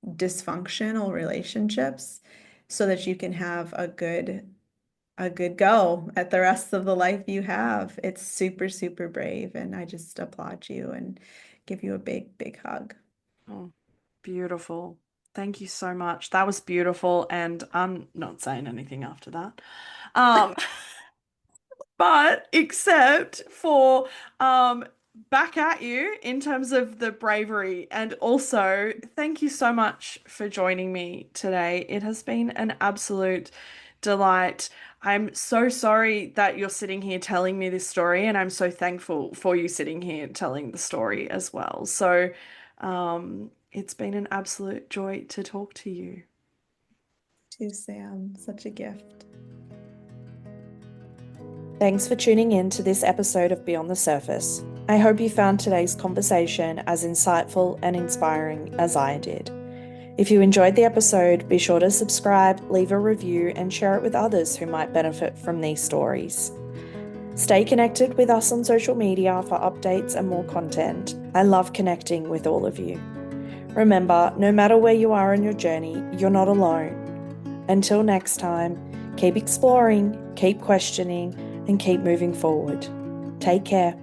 Speaker 2: dysfunctional relationships so that you can have a good go at the rest of the life you have. It's super, super brave, and I just applaud you and give you a big, big hug.
Speaker 3: Oh, beautiful. Thank you so much. That was beautiful, and I'm not saying anything after that. Um, but except for back at you in terms of the bravery, and also thank you so much for joining me today. It has been an absolute delight. I'm so sorry that you're sitting here telling me this story, and I'm so thankful for you sitting here telling the story as well. So, it's been an absolute joy to talk to you.
Speaker 2: To Sam, such a gift.
Speaker 1: Thanks for tuning in to this episode of Beyond the Surface. I hope you found today's conversation as insightful and inspiring as I did. If you enjoyed the episode, be sure to subscribe, leave a review, and share it with others who might benefit from these stories. Stay connected with us on social media for updates and more content. I love connecting with all of you. Remember, no matter where you are on your journey, you're not alone. Until next time, keep exploring, keep questioning, and keep moving forward. Take care.